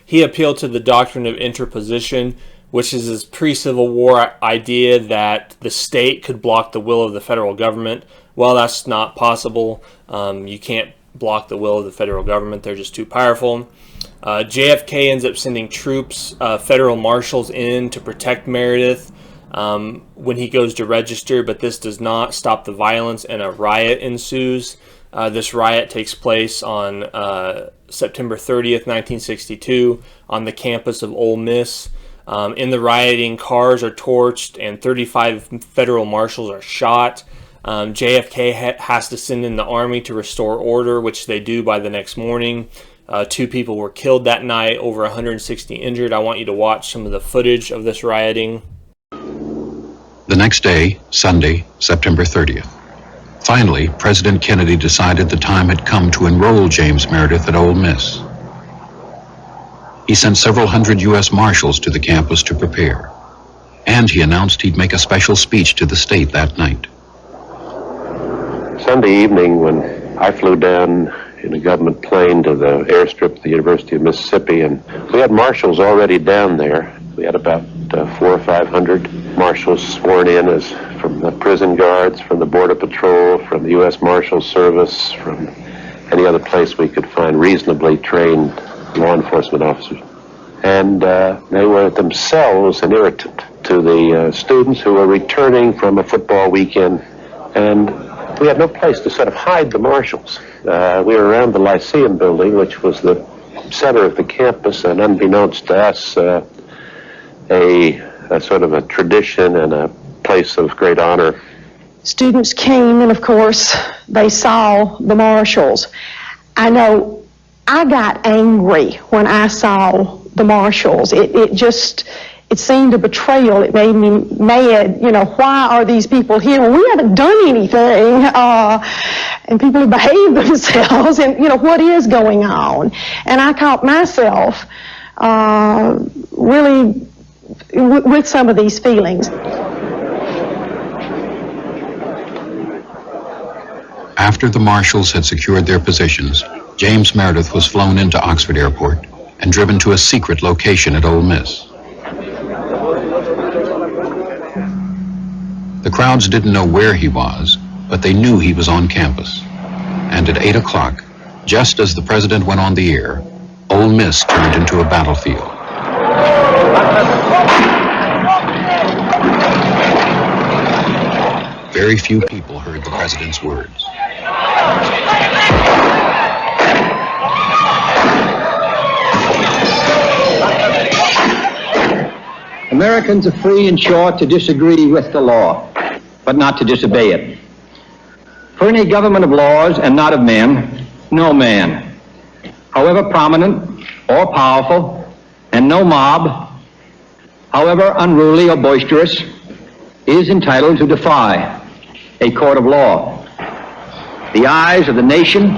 He appealed to the doctrine of interposition, which is his pre-Civil War idea that the state could block the will of the federal government. Well, that's not possible. You can't block the will of the federal government. They're just too powerful. JFK ends up sending troops, federal marshals in to protect Meredith when he goes to register, but this does not stop the violence, and a riot ensues. This riot takes place on September 30th, 1962, on the campus of Ole Miss. In the rioting, cars are torched and 35 federal marshals are shot. JFK has to send in the army to restore order, which they do by the next morning. 2 people were killed that night, over 160 injured. I want you to watch some of the footage of this rioting. The next day, Sunday, September 30th. Finally, President Kennedy decided the time had come to enroll James Meredith at Ole Miss. He sent several hundred U.S. Marshals to the campus to prepare, and he announced he'd make a special speech to the state that night. Sunday evening, when I flew down in a government plane to the airstrip at the University of Mississippi, and we had marshals already down there. We had about 400 or 500 marshals sworn in as from the prison guards, from the Border Patrol, from the U.S. Marshal Service, from any other place we could find reasonably trained law enforcement officers. And they were themselves an irritant to the students who were returning from a football weekend, and we had no place to sort of hide the marshals. We were around the Lyceum building, which was the center of the campus, and unbeknownst to us, a sort of a tradition and a place of great honor. Students came, and of course, they saw the marshals. I know I got angry when I saw the marshals. It seemed a betrayal. It made me mad. You know, why are these people here? Well, we haven't done anything, and people have behaved themselves, and, you know, what is going on? And I caught myself really with some of these feelings. After the marshals had secured their positions, James Meredith was flown into Oxford Airport and driven to a secret location at Ole Miss. The crowds didn't know where he was, but they knew he was on campus. And at 8 o'clock, just as the president went on the air, Ole Miss turned into a battlefield. Very few people heard the president's words. Americans are free and sure to disagree with the law, but not to disobey it. For in a government of laws and not of men, no man, however prominent or powerful, and no mob, however unruly or boisterous, is entitled to defy a court of law. The eyes of the nation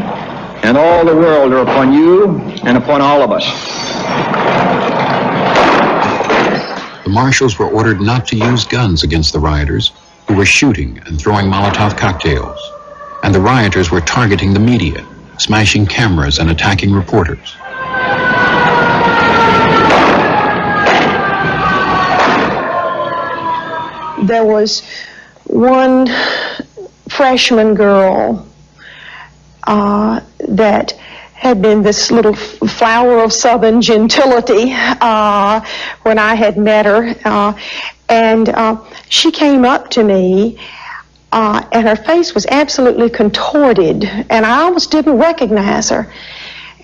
and all the world are upon you and upon all of us. The marshals were ordered not to use guns against the rioters, who were shooting and throwing Molotov cocktails. And the rioters were targeting the media, smashing cameras and attacking reporters. There was one freshman girl that had been this little flower of Southern gentility when I had met her. And she came up to me, and her face was absolutely contorted, and I almost didn't recognize her.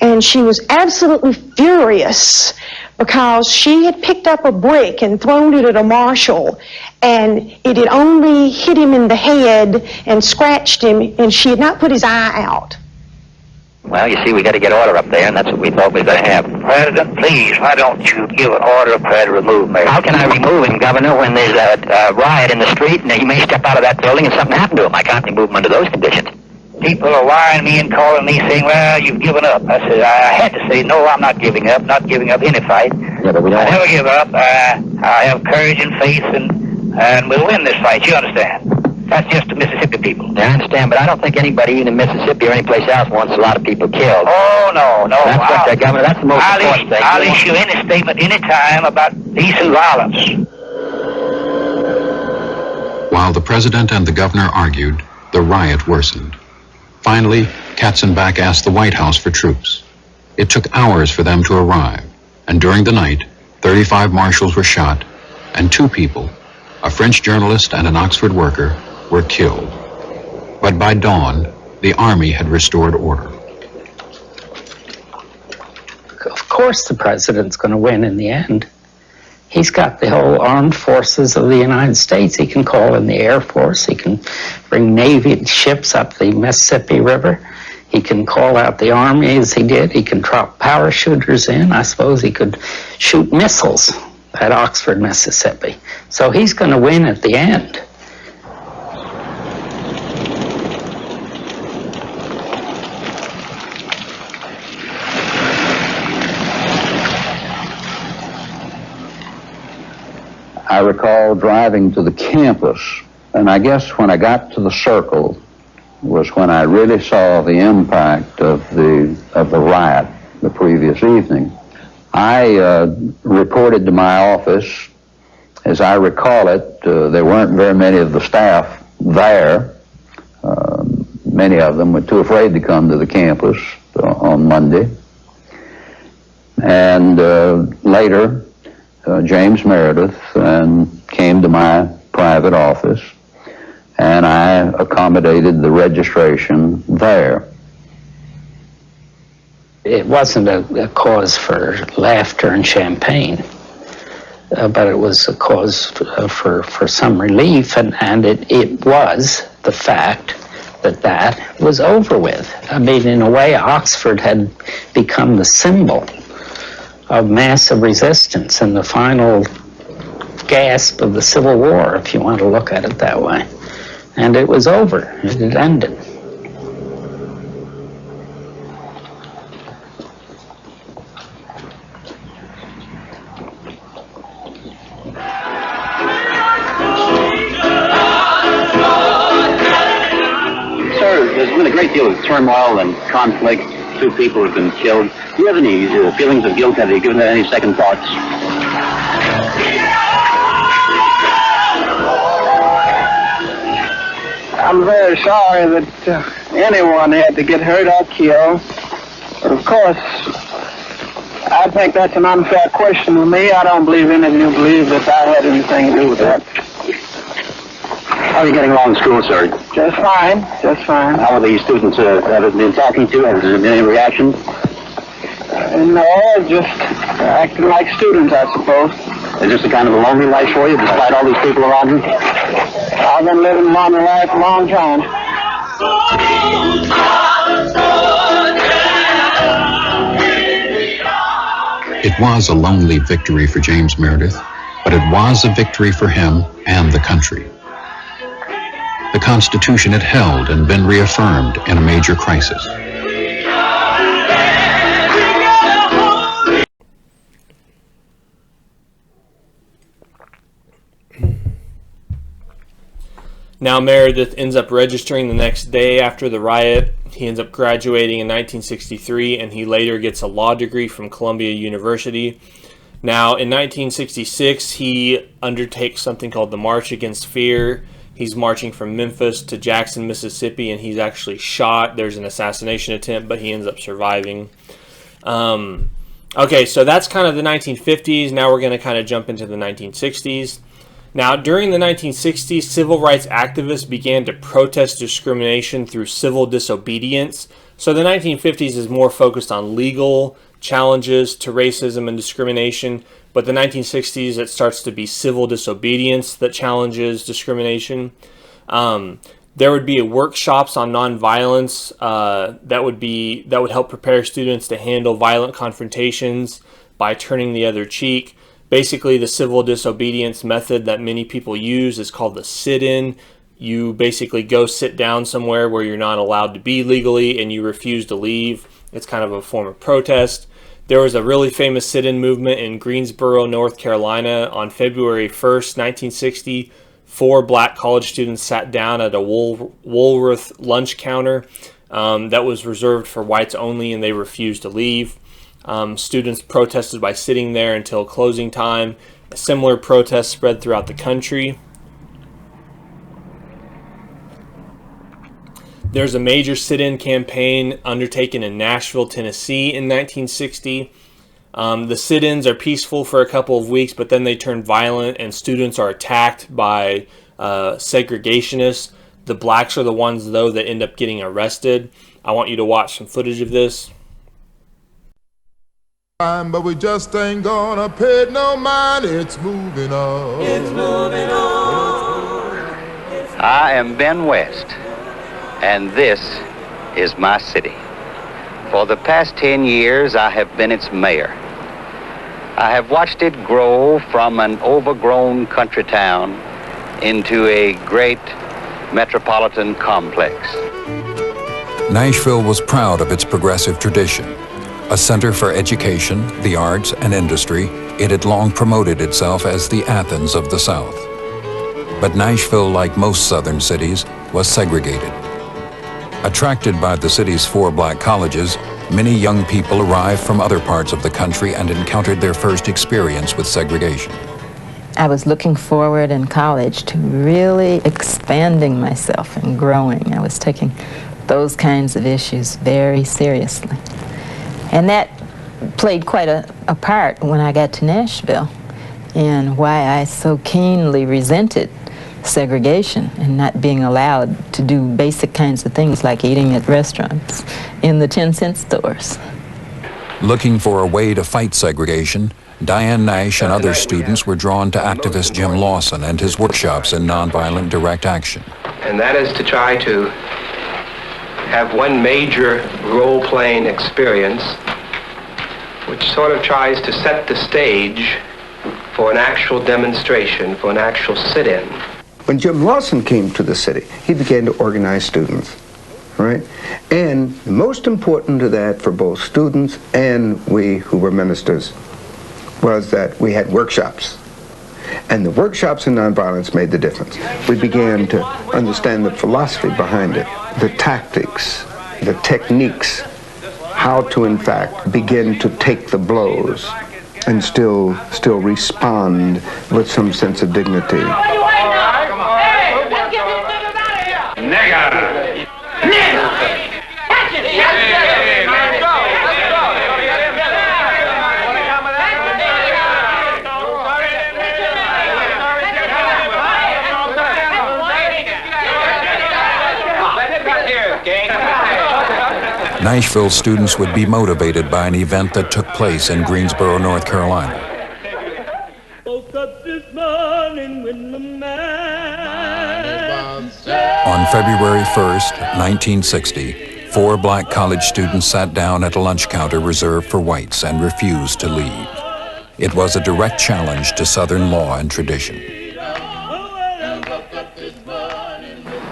And she was absolutely furious because she had picked up a brick and thrown it at a marshal, and it had only hit him in the head and scratched him, and she had not put his eye out. Well, you see, we got to get order up there, and that's what we thought we were going to have. President, please, why don't you give an order up there to remove me? How can I remove him, Governor, when there's a riot in the street, and he may step out of that building and something happen to him? I can't remove him under those conditions. People are wiring me and calling me saying, well, you've given up. I said, I had to say, no, I'm not giving up any fight. Yeah, but we don't I never give up. I have courage and faith, and we'll win this fight, you understand? That's just the Mississippi people. I understand, but I don't think anybody even in Mississippi or any place else wants a lot of people killed. Oh, no. That's Governor, that's the most important thing. I'll issue any statement any time about peace and violence. While the president and the governor argued, the riot worsened. Finally, Katzenbach asked the White House for troops. It took hours for them to arrive, and during the night, 35 marshals were shot, and 2 people, a French journalist and an Oxford worker, were killed. But by dawn, the army had restored order. Of course the president's going to win in the end. He's got the whole armed forces of the United States. He can call in the Air Force. He can bring Navy ships up the Mississippi River. He can call out the Army as he did. He can drop parachuters in. I suppose he could shoot missiles at Oxford, Mississippi. So he's going to win at the end. I recall driving to the campus, and I guess when I got to the circle was when I really saw the impact of the riot the previous evening. I reported to my office. As I recall it, there weren't very many of the staff there. Many of them were too afraid to come to the campus on Monday. And later, James Meredith came to my private office, and I accommodated the registration there. It wasn't a cause for laughter and champagne, but it was a cause for some relief, and it was the fact that was over with. I mean, in a way, Oxford had become the symbol of massive resistance and the final gasp of the Civil War, if you want to look at it that way. And it was over. It had ended. Sir, there's been a great deal of turmoil and conflict. 2 people have been killed. Do you have any feelings of guilt? Have you given that any second thoughts? I'm very sorry that anyone had to get hurt or killed. But of course, I think that's an unfair question to me. I don't believe any of you believe that I had anything to do with that. How are you getting along in school, sir? Just fine, just fine. How are the students that have been talking to? Has there been any reaction? No, just acting like students, I suppose. Is this a kind of a lonely life for you, despite all these people around you? I've been living a lonely life a long time. It was a lonely victory for James Meredith, but it was a victory for him and the country. The Constitution had held and been reaffirmed in a major crisis. Now Meredith ends up registering the next day after the riot. He ends up graduating in 1963, and he later gets a law degree from Columbia University. Now, in 1966, he undertakes something called the March Against Fear. He's marching from Memphis to Jackson, Mississippi, and he's actually shot. There's an assassination attempt, but he ends up surviving. Okay, so that's kind of the 1950s. Now we're going to kind of jump into the 1960s. Now, during the 1960s, civil rights activists began to protest discrimination through civil disobedience. So the 1950s is more focused on legal challenges to racism and discrimination. But the 1960s, it starts to be civil disobedience that challenges discrimination. There would be workshops on nonviolence that would help prepare students to handle violent confrontations by turning the other cheek. Basically, the civil disobedience method that many people use is called the sit-in. You basically go sit down somewhere where you're not allowed to be legally and you refuse to leave. It's kind of a form of protest. There was a really famous sit-in movement in Greensboro, North Carolina on February 1st, 1960. 4 black college students sat down at a Woolworth lunch counter that was reserved for whites only, and they refused to leave. Students protested by sitting there until closing time. A similar protest spread throughout the country. There's a major sit-in campaign undertaken in Nashville, Tennessee in 1960. The sit-ins are peaceful for a couple of weeks, but then they turn violent and students are attacked by segregationists. The blacks are the ones, though, that end up getting arrested. I want you to watch some footage of this. But we just ain't gonna pay no mind. It's moving on. It's moving on. I am Ben West, and this is my city. For the past 10 years, I have been its mayor. I have watched it grow from an overgrown country town into a great metropolitan complex. Nashville was proud of its progressive tradition. A center for education, the arts, and industry, it had long promoted itself as the Athens of the South. But Nashville, like most southern cities, was segregated. Attracted by the city's 4 black colleges, many young people arrived from other parts of the country and encountered their first experience with segregation. I was looking forward in college to really expanding myself and growing. I was taking those kinds of issues very seriously. And that played quite a part when I got to Nashville, and why I so keenly resented segregation and not being allowed to do basic kinds of things like eating at restaurants in the 10-cent stores. Looking for a way to fight segregation, Diane Nash and other students were drawn to activist Jim Lawson and his workshops in nonviolent direct action. And that is to try to have one major role-playing experience which sort of tries to set the stage for an actual demonstration, for an actual sit-in. When Jim Lawson came to the city, he began to organize students, right? And most important to that for both students and we who were ministers was that we had workshops. And the workshops in nonviolence made the difference. We began to understand the philosophy behind it, the tactics, the techniques, how to in fact begin to take the blows and still respond with some sense of dignity. Nashville students would be motivated by an event that took place in Greensboro, North Carolina. On February 1st, 1960, 4 black college students sat down at a lunch counter reserved for whites and refused to leave. It was a direct challenge to Southern law and tradition.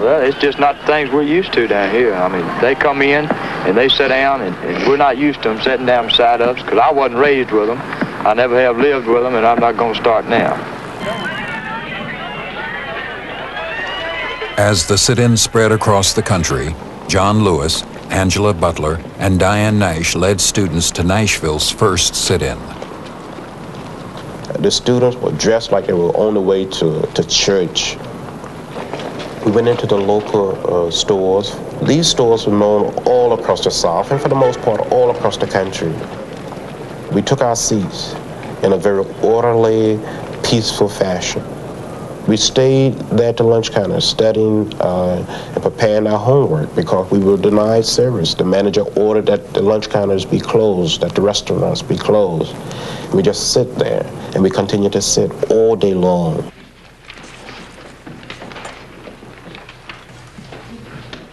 Well, it's just not the things we're used to down here. I mean, they come in and they sit down, and we're not used to them sitting down beside us, because I wasn't raised with them. I never have lived with them, and I'm not going to start now. As the sit-in spread across the country, John Lewis, Angela Butler, and Diane Nash led students to Nashville's first sit-in. The students were dressed like they were on the way to church. We went into the local stores. These stores were known all across the South, and for the most part, all across the country. We took our seats in a very orderly, peaceful fashion. We stayed there at the lunch counter studying and preparing our homework because we were denied service. The manager ordered that the lunch counters be closed, that the restaurants be closed. We just sit there, and we continue to sit all day long.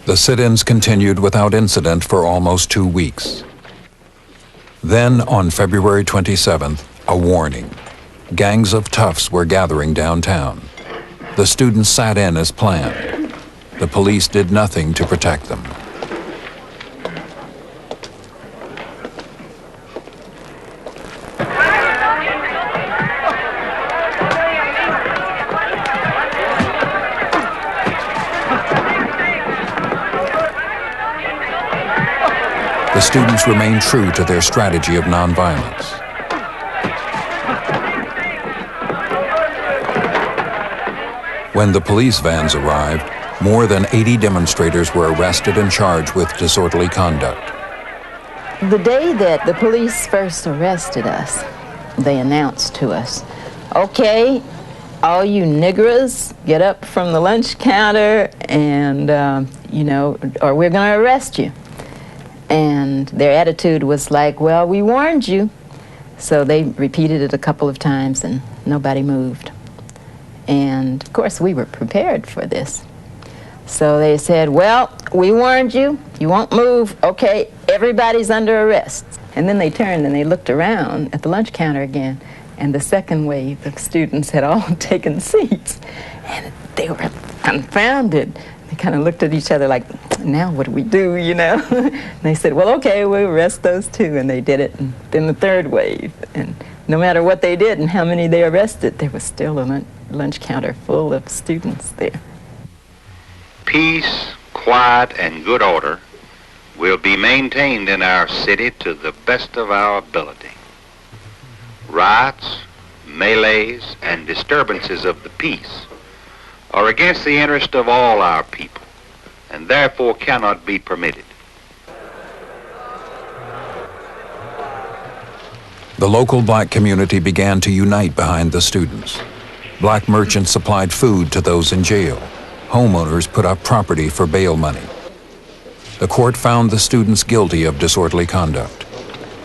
The sit-ins continued without incident for almost 2 weeks. Then, on February 27th, a warning. Gangs of toughs were gathering downtown. The students sat in as planned. The police did nothing to protect them. The students remained true to their strategy of nonviolence. When the police vans arrived, more than 80 demonstrators were arrested and charged with disorderly conduct. The day that the police first arrested us, they announced to us, okay, all you niggers, get up from the lunch counter and, or we're going to arrest you. And their attitude was like, well, we warned you. So they repeated it a couple of times and nobody moved. And of course we were prepared for this. So they said, well, we warned you, you won't move, okay, everybody's under arrest. And then they turned and they looked around at the lunch counter again, and the second wave of students had all taken seats. And they were confounded. They kind of looked at each other like, now what do we do, you know? And they said, well, okay, we'll arrest those two, and they did it. And then the third wave, and no matter what they did and how many they arrested, there was still a lunch counter full of students there. Peace, quiet, and good order will be maintained in our city to the best of our ability. Riots, melees, and disturbances of the peace are against the interest of all our people, and therefore cannot be permitted. The local black community began to unite behind the students. Black merchants supplied food to those in jail. Homeowners put up property for bail money. The court found the students guilty of disorderly conduct.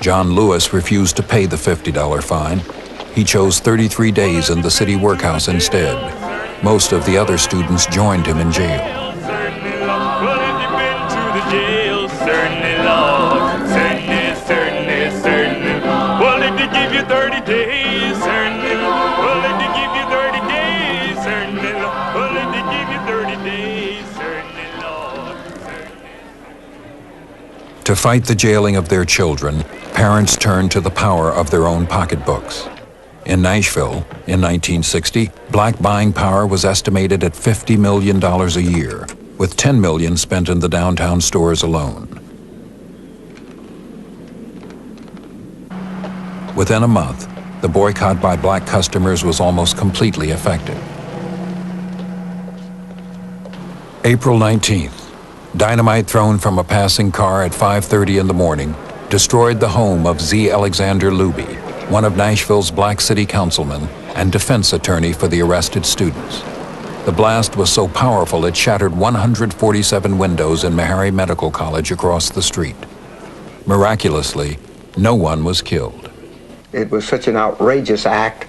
John Lewis refused to pay the $50 fine. He chose 33 days in the city workhouse instead. Most of the other students joined him in jail. To fight the jailing of their children, parents turned to the power of their own pocketbooks. In Nashville, in 1960, black buying power was estimated at $50 million a year, with $10 million spent in the downtown stores alone. Within a month, the boycott by black customers was almost completely effective. April 19th. Dynamite thrown from a passing car at 5:30 in the morning destroyed the home of Z. Alexander Luby, one of Nashville's black city councilmen and defense attorney for the arrested students. The blast was so powerful it shattered 147 windows in Meharry Medical College across the street. Miraculously, no one was killed. It was such an outrageous act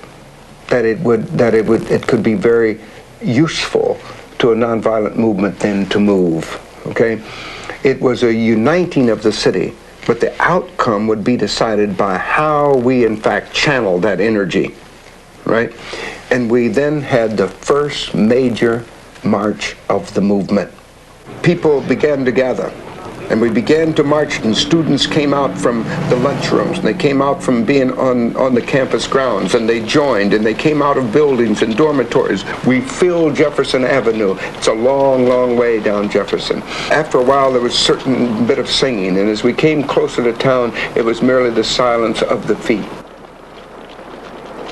that it could be very useful to a nonviolent movement then to move. Okay, it was a uniting of the city, but the outcome would be decided by how we in fact channeled that energy, right? And we then had the first major march of the movement. People began to gather, and we began to march, and students came out from the lunchrooms, and they came out from being on the campus grounds, and they joined, and they came out of buildings and dormitories. We filled Jefferson Avenue. It's a long, long way down Jefferson. After a while, there was a certain bit of singing, and as we came closer to town, it was merely the silence of the feet.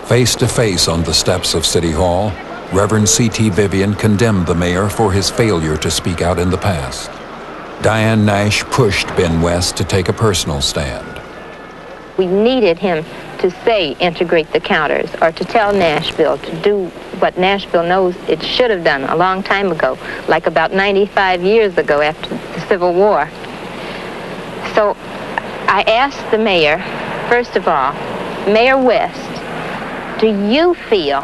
Face to face on the steps of City Hall, Reverend C.T. Vivian condemned the mayor for his failure to speak out in the past. Diane Nash pushed Ben West to take a personal stand. We needed him to say integrate the counters, or to tell Nashville to do what Nashville knows it should have done a long time ago, like about 95 years ago after the Civil War. So I asked the mayor, first of all, Mayor West, do you feel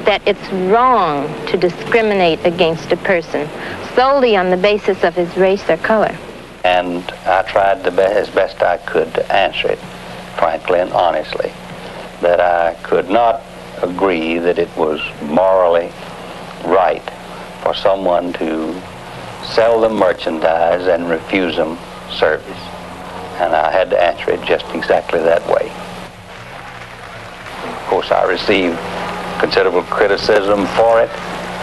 that it's wrong to discriminate against a person solely on the basis of his race or color? And I tried as best I could to answer it, frankly and honestly, that I could not agree that it was morally right for someone to sell them merchandise and refuse them service. And I had to answer it just exactly that way. Of course, I received considerable criticism for it,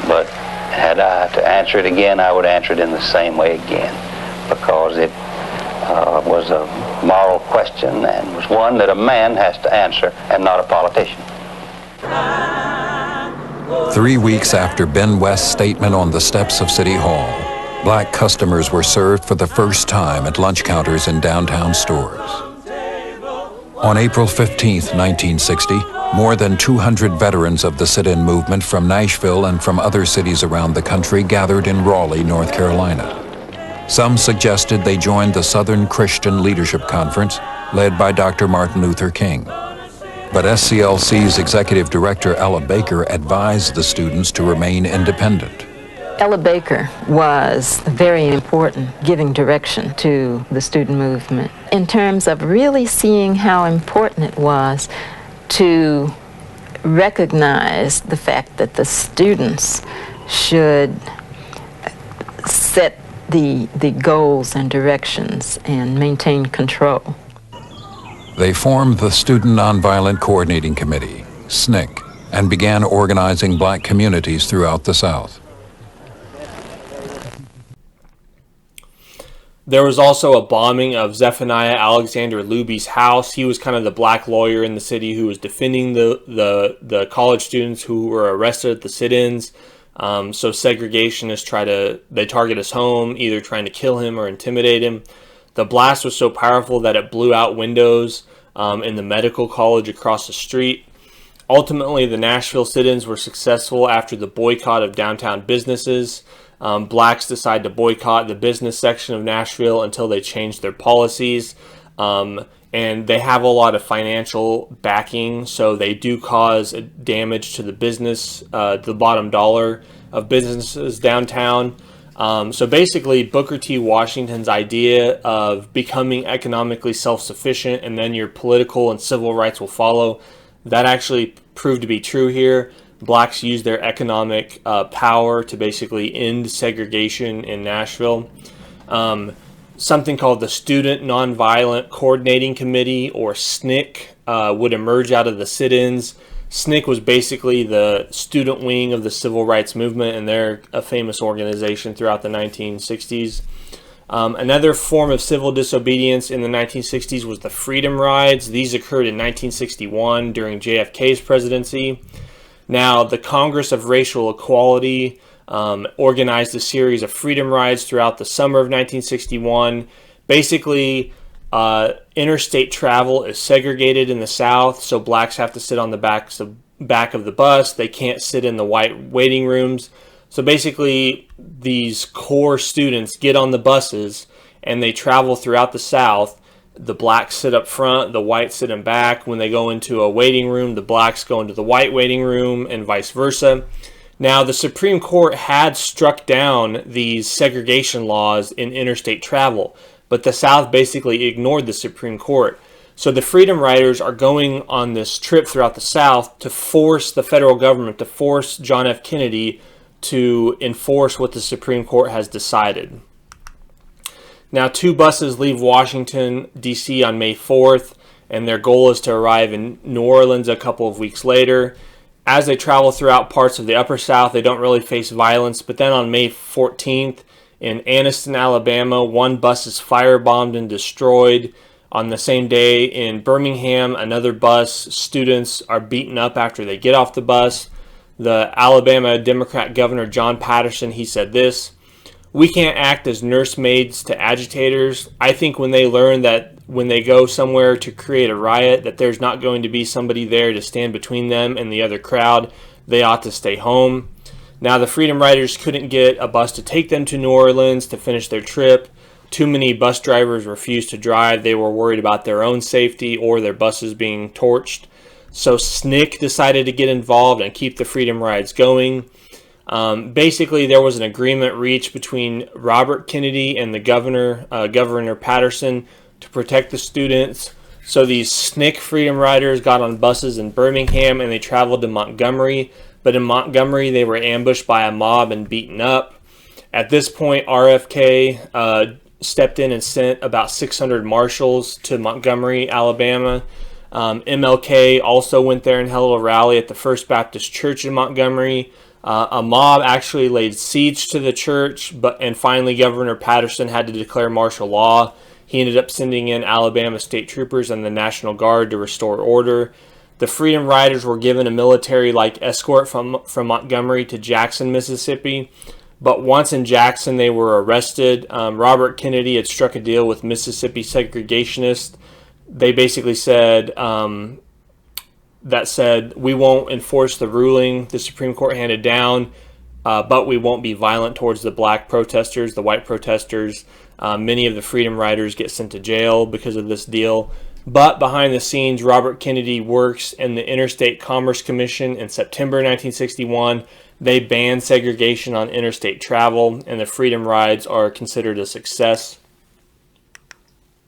but had I to answer it again, I would answer it in the same way again, because it was a moral question and was one that a man has to answer and not a politician. 3 weeks after Ben West's statement on the steps of City Hall, black customers were served for the first time at lunch counters in downtown stores. On April 15, 1960, more than 200 veterans of the sit-in movement from Nashville and from other cities around the country gathered in Raleigh, North Carolina. Some suggested they joined the Southern Christian Leadership Conference, led by Dr. Martin Luther King. But SCLC's executive director, Ella Baker, advised the students to remain independent. Ella Baker was very important, giving direction to the student movement in terms of really seeing how important it was to recognize the fact that the students should set the goals and directions and maintain control. They formed the Student Nonviolent Coordinating Committee, SNCC, and began organizing black communities throughout the South. There was also a bombing of Zephaniah Alexander Luby's house. He was kind of the black lawyer in the city who was defending the college students who were arrested at the sit-ins. So segregationists target his home, either trying to kill him or intimidate him. The blast was so powerful that it blew out windows in the medical college across the street. Ultimately, the Nashville sit-ins were successful after the boycott of downtown businesses. Blacks decide to boycott the business section of Nashville until they change their policies. And they have a lot of financial backing, so they do cause damage to the business, the bottom dollar of businesses downtown. So basically, Booker T. Washington's idea of becoming economically self-sufficient and then your political and civil rights will follow, that actually proved to be true here. Blacks used their economic power to basically end segregation in Nashville. Something called the Student Nonviolent Coordinating Committee, or SNCC, would emerge out of the sit-ins. SNCC was basically the student wing of the civil rights movement, and they're a famous organization throughout the 1960s. Another form of civil disobedience in the 1960s was the Freedom Rides. These occurred in 1961 during JFK's presidency. Now, the Congress of Racial Equality organized a series of freedom rides throughout the summer of 1961. Basically, interstate travel is segregated in the South, so blacks have to sit on the back of the bus. They can't sit in the white waiting rooms. So basically, these core students get on the buses and they travel throughout the South. The blacks sit up front, the whites sit in back. When they go into a waiting room, the blacks go into the white waiting room, and vice versa. Now, the Supreme Court had struck down these segregation laws in interstate travel, but the South basically ignored the Supreme Court. So the Freedom Riders are going on this trip throughout the South to force the federal government, to force John F. Kennedy to enforce what the Supreme Court has decided. Now, 2 buses leave Washington, D.C. on May 4th, and their goal is to arrive in New Orleans a couple of weeks later. As they travel throughout parts of the Upper South, they don't really face violence, but then on May 14th, in Anniston, Alabama, 1 bus is firebombed and destroyed. On the same day in Birmingham, another bus, students are beaten up after they get off the bus. The Alabama Democrat Governor John Patterson, he said this: "We can't act as nursemaids to agitators. I think when they learn that when they go somewhere to create a riot, that there's not going to be somebody there to stand between them and the other crowd. They ought to stay home. Now, the Freedom Riders couldn't get a bus to take them to New Orleans to finish their trip. Too many bus drivers refused to drive. They were worried about their own safety or their buses being torched. So SNCC decided to get involved and keep the Freedom Rides going. Basically, there was an agreement reached between Robert Kennedy and the Governor Patterson, to protect the students. So these SNCC Freedom Riders got on buses in Birmingham and they traveled to Montgomery. But in Montgomery, they were ambushed by a mob and beaten up. At this point, RFK stepped in and sent about 600 marshals to Montgomery, Alabama. MLK also went there and held a rally at the First Baptist Church in Montgomery. A mob actually laid siege to the church, and finally Governor Patterson had to declare martial law. He ended up sending in Alabama state troopers and the National Guard to restore order. The Freedom Riders were given a military-like escort from Montgomery to Jackson, Mississippi. But once in Jackson, they were arrested. Robert Kennedy had struck a deal with Mississippi segregationists. They basically said, we won't enforce the ruling the Supreme Court handed down, but we won't be violent towards the black protesters, the white protesters. Many of the Freedom Riders get sent to jail because of this deal. But behind the scenes, Robert Kennedy works in the Interstate Commerce Commission. In September 1961, they banned segregation on interstate travel, and the Freedom Rides are considered a success.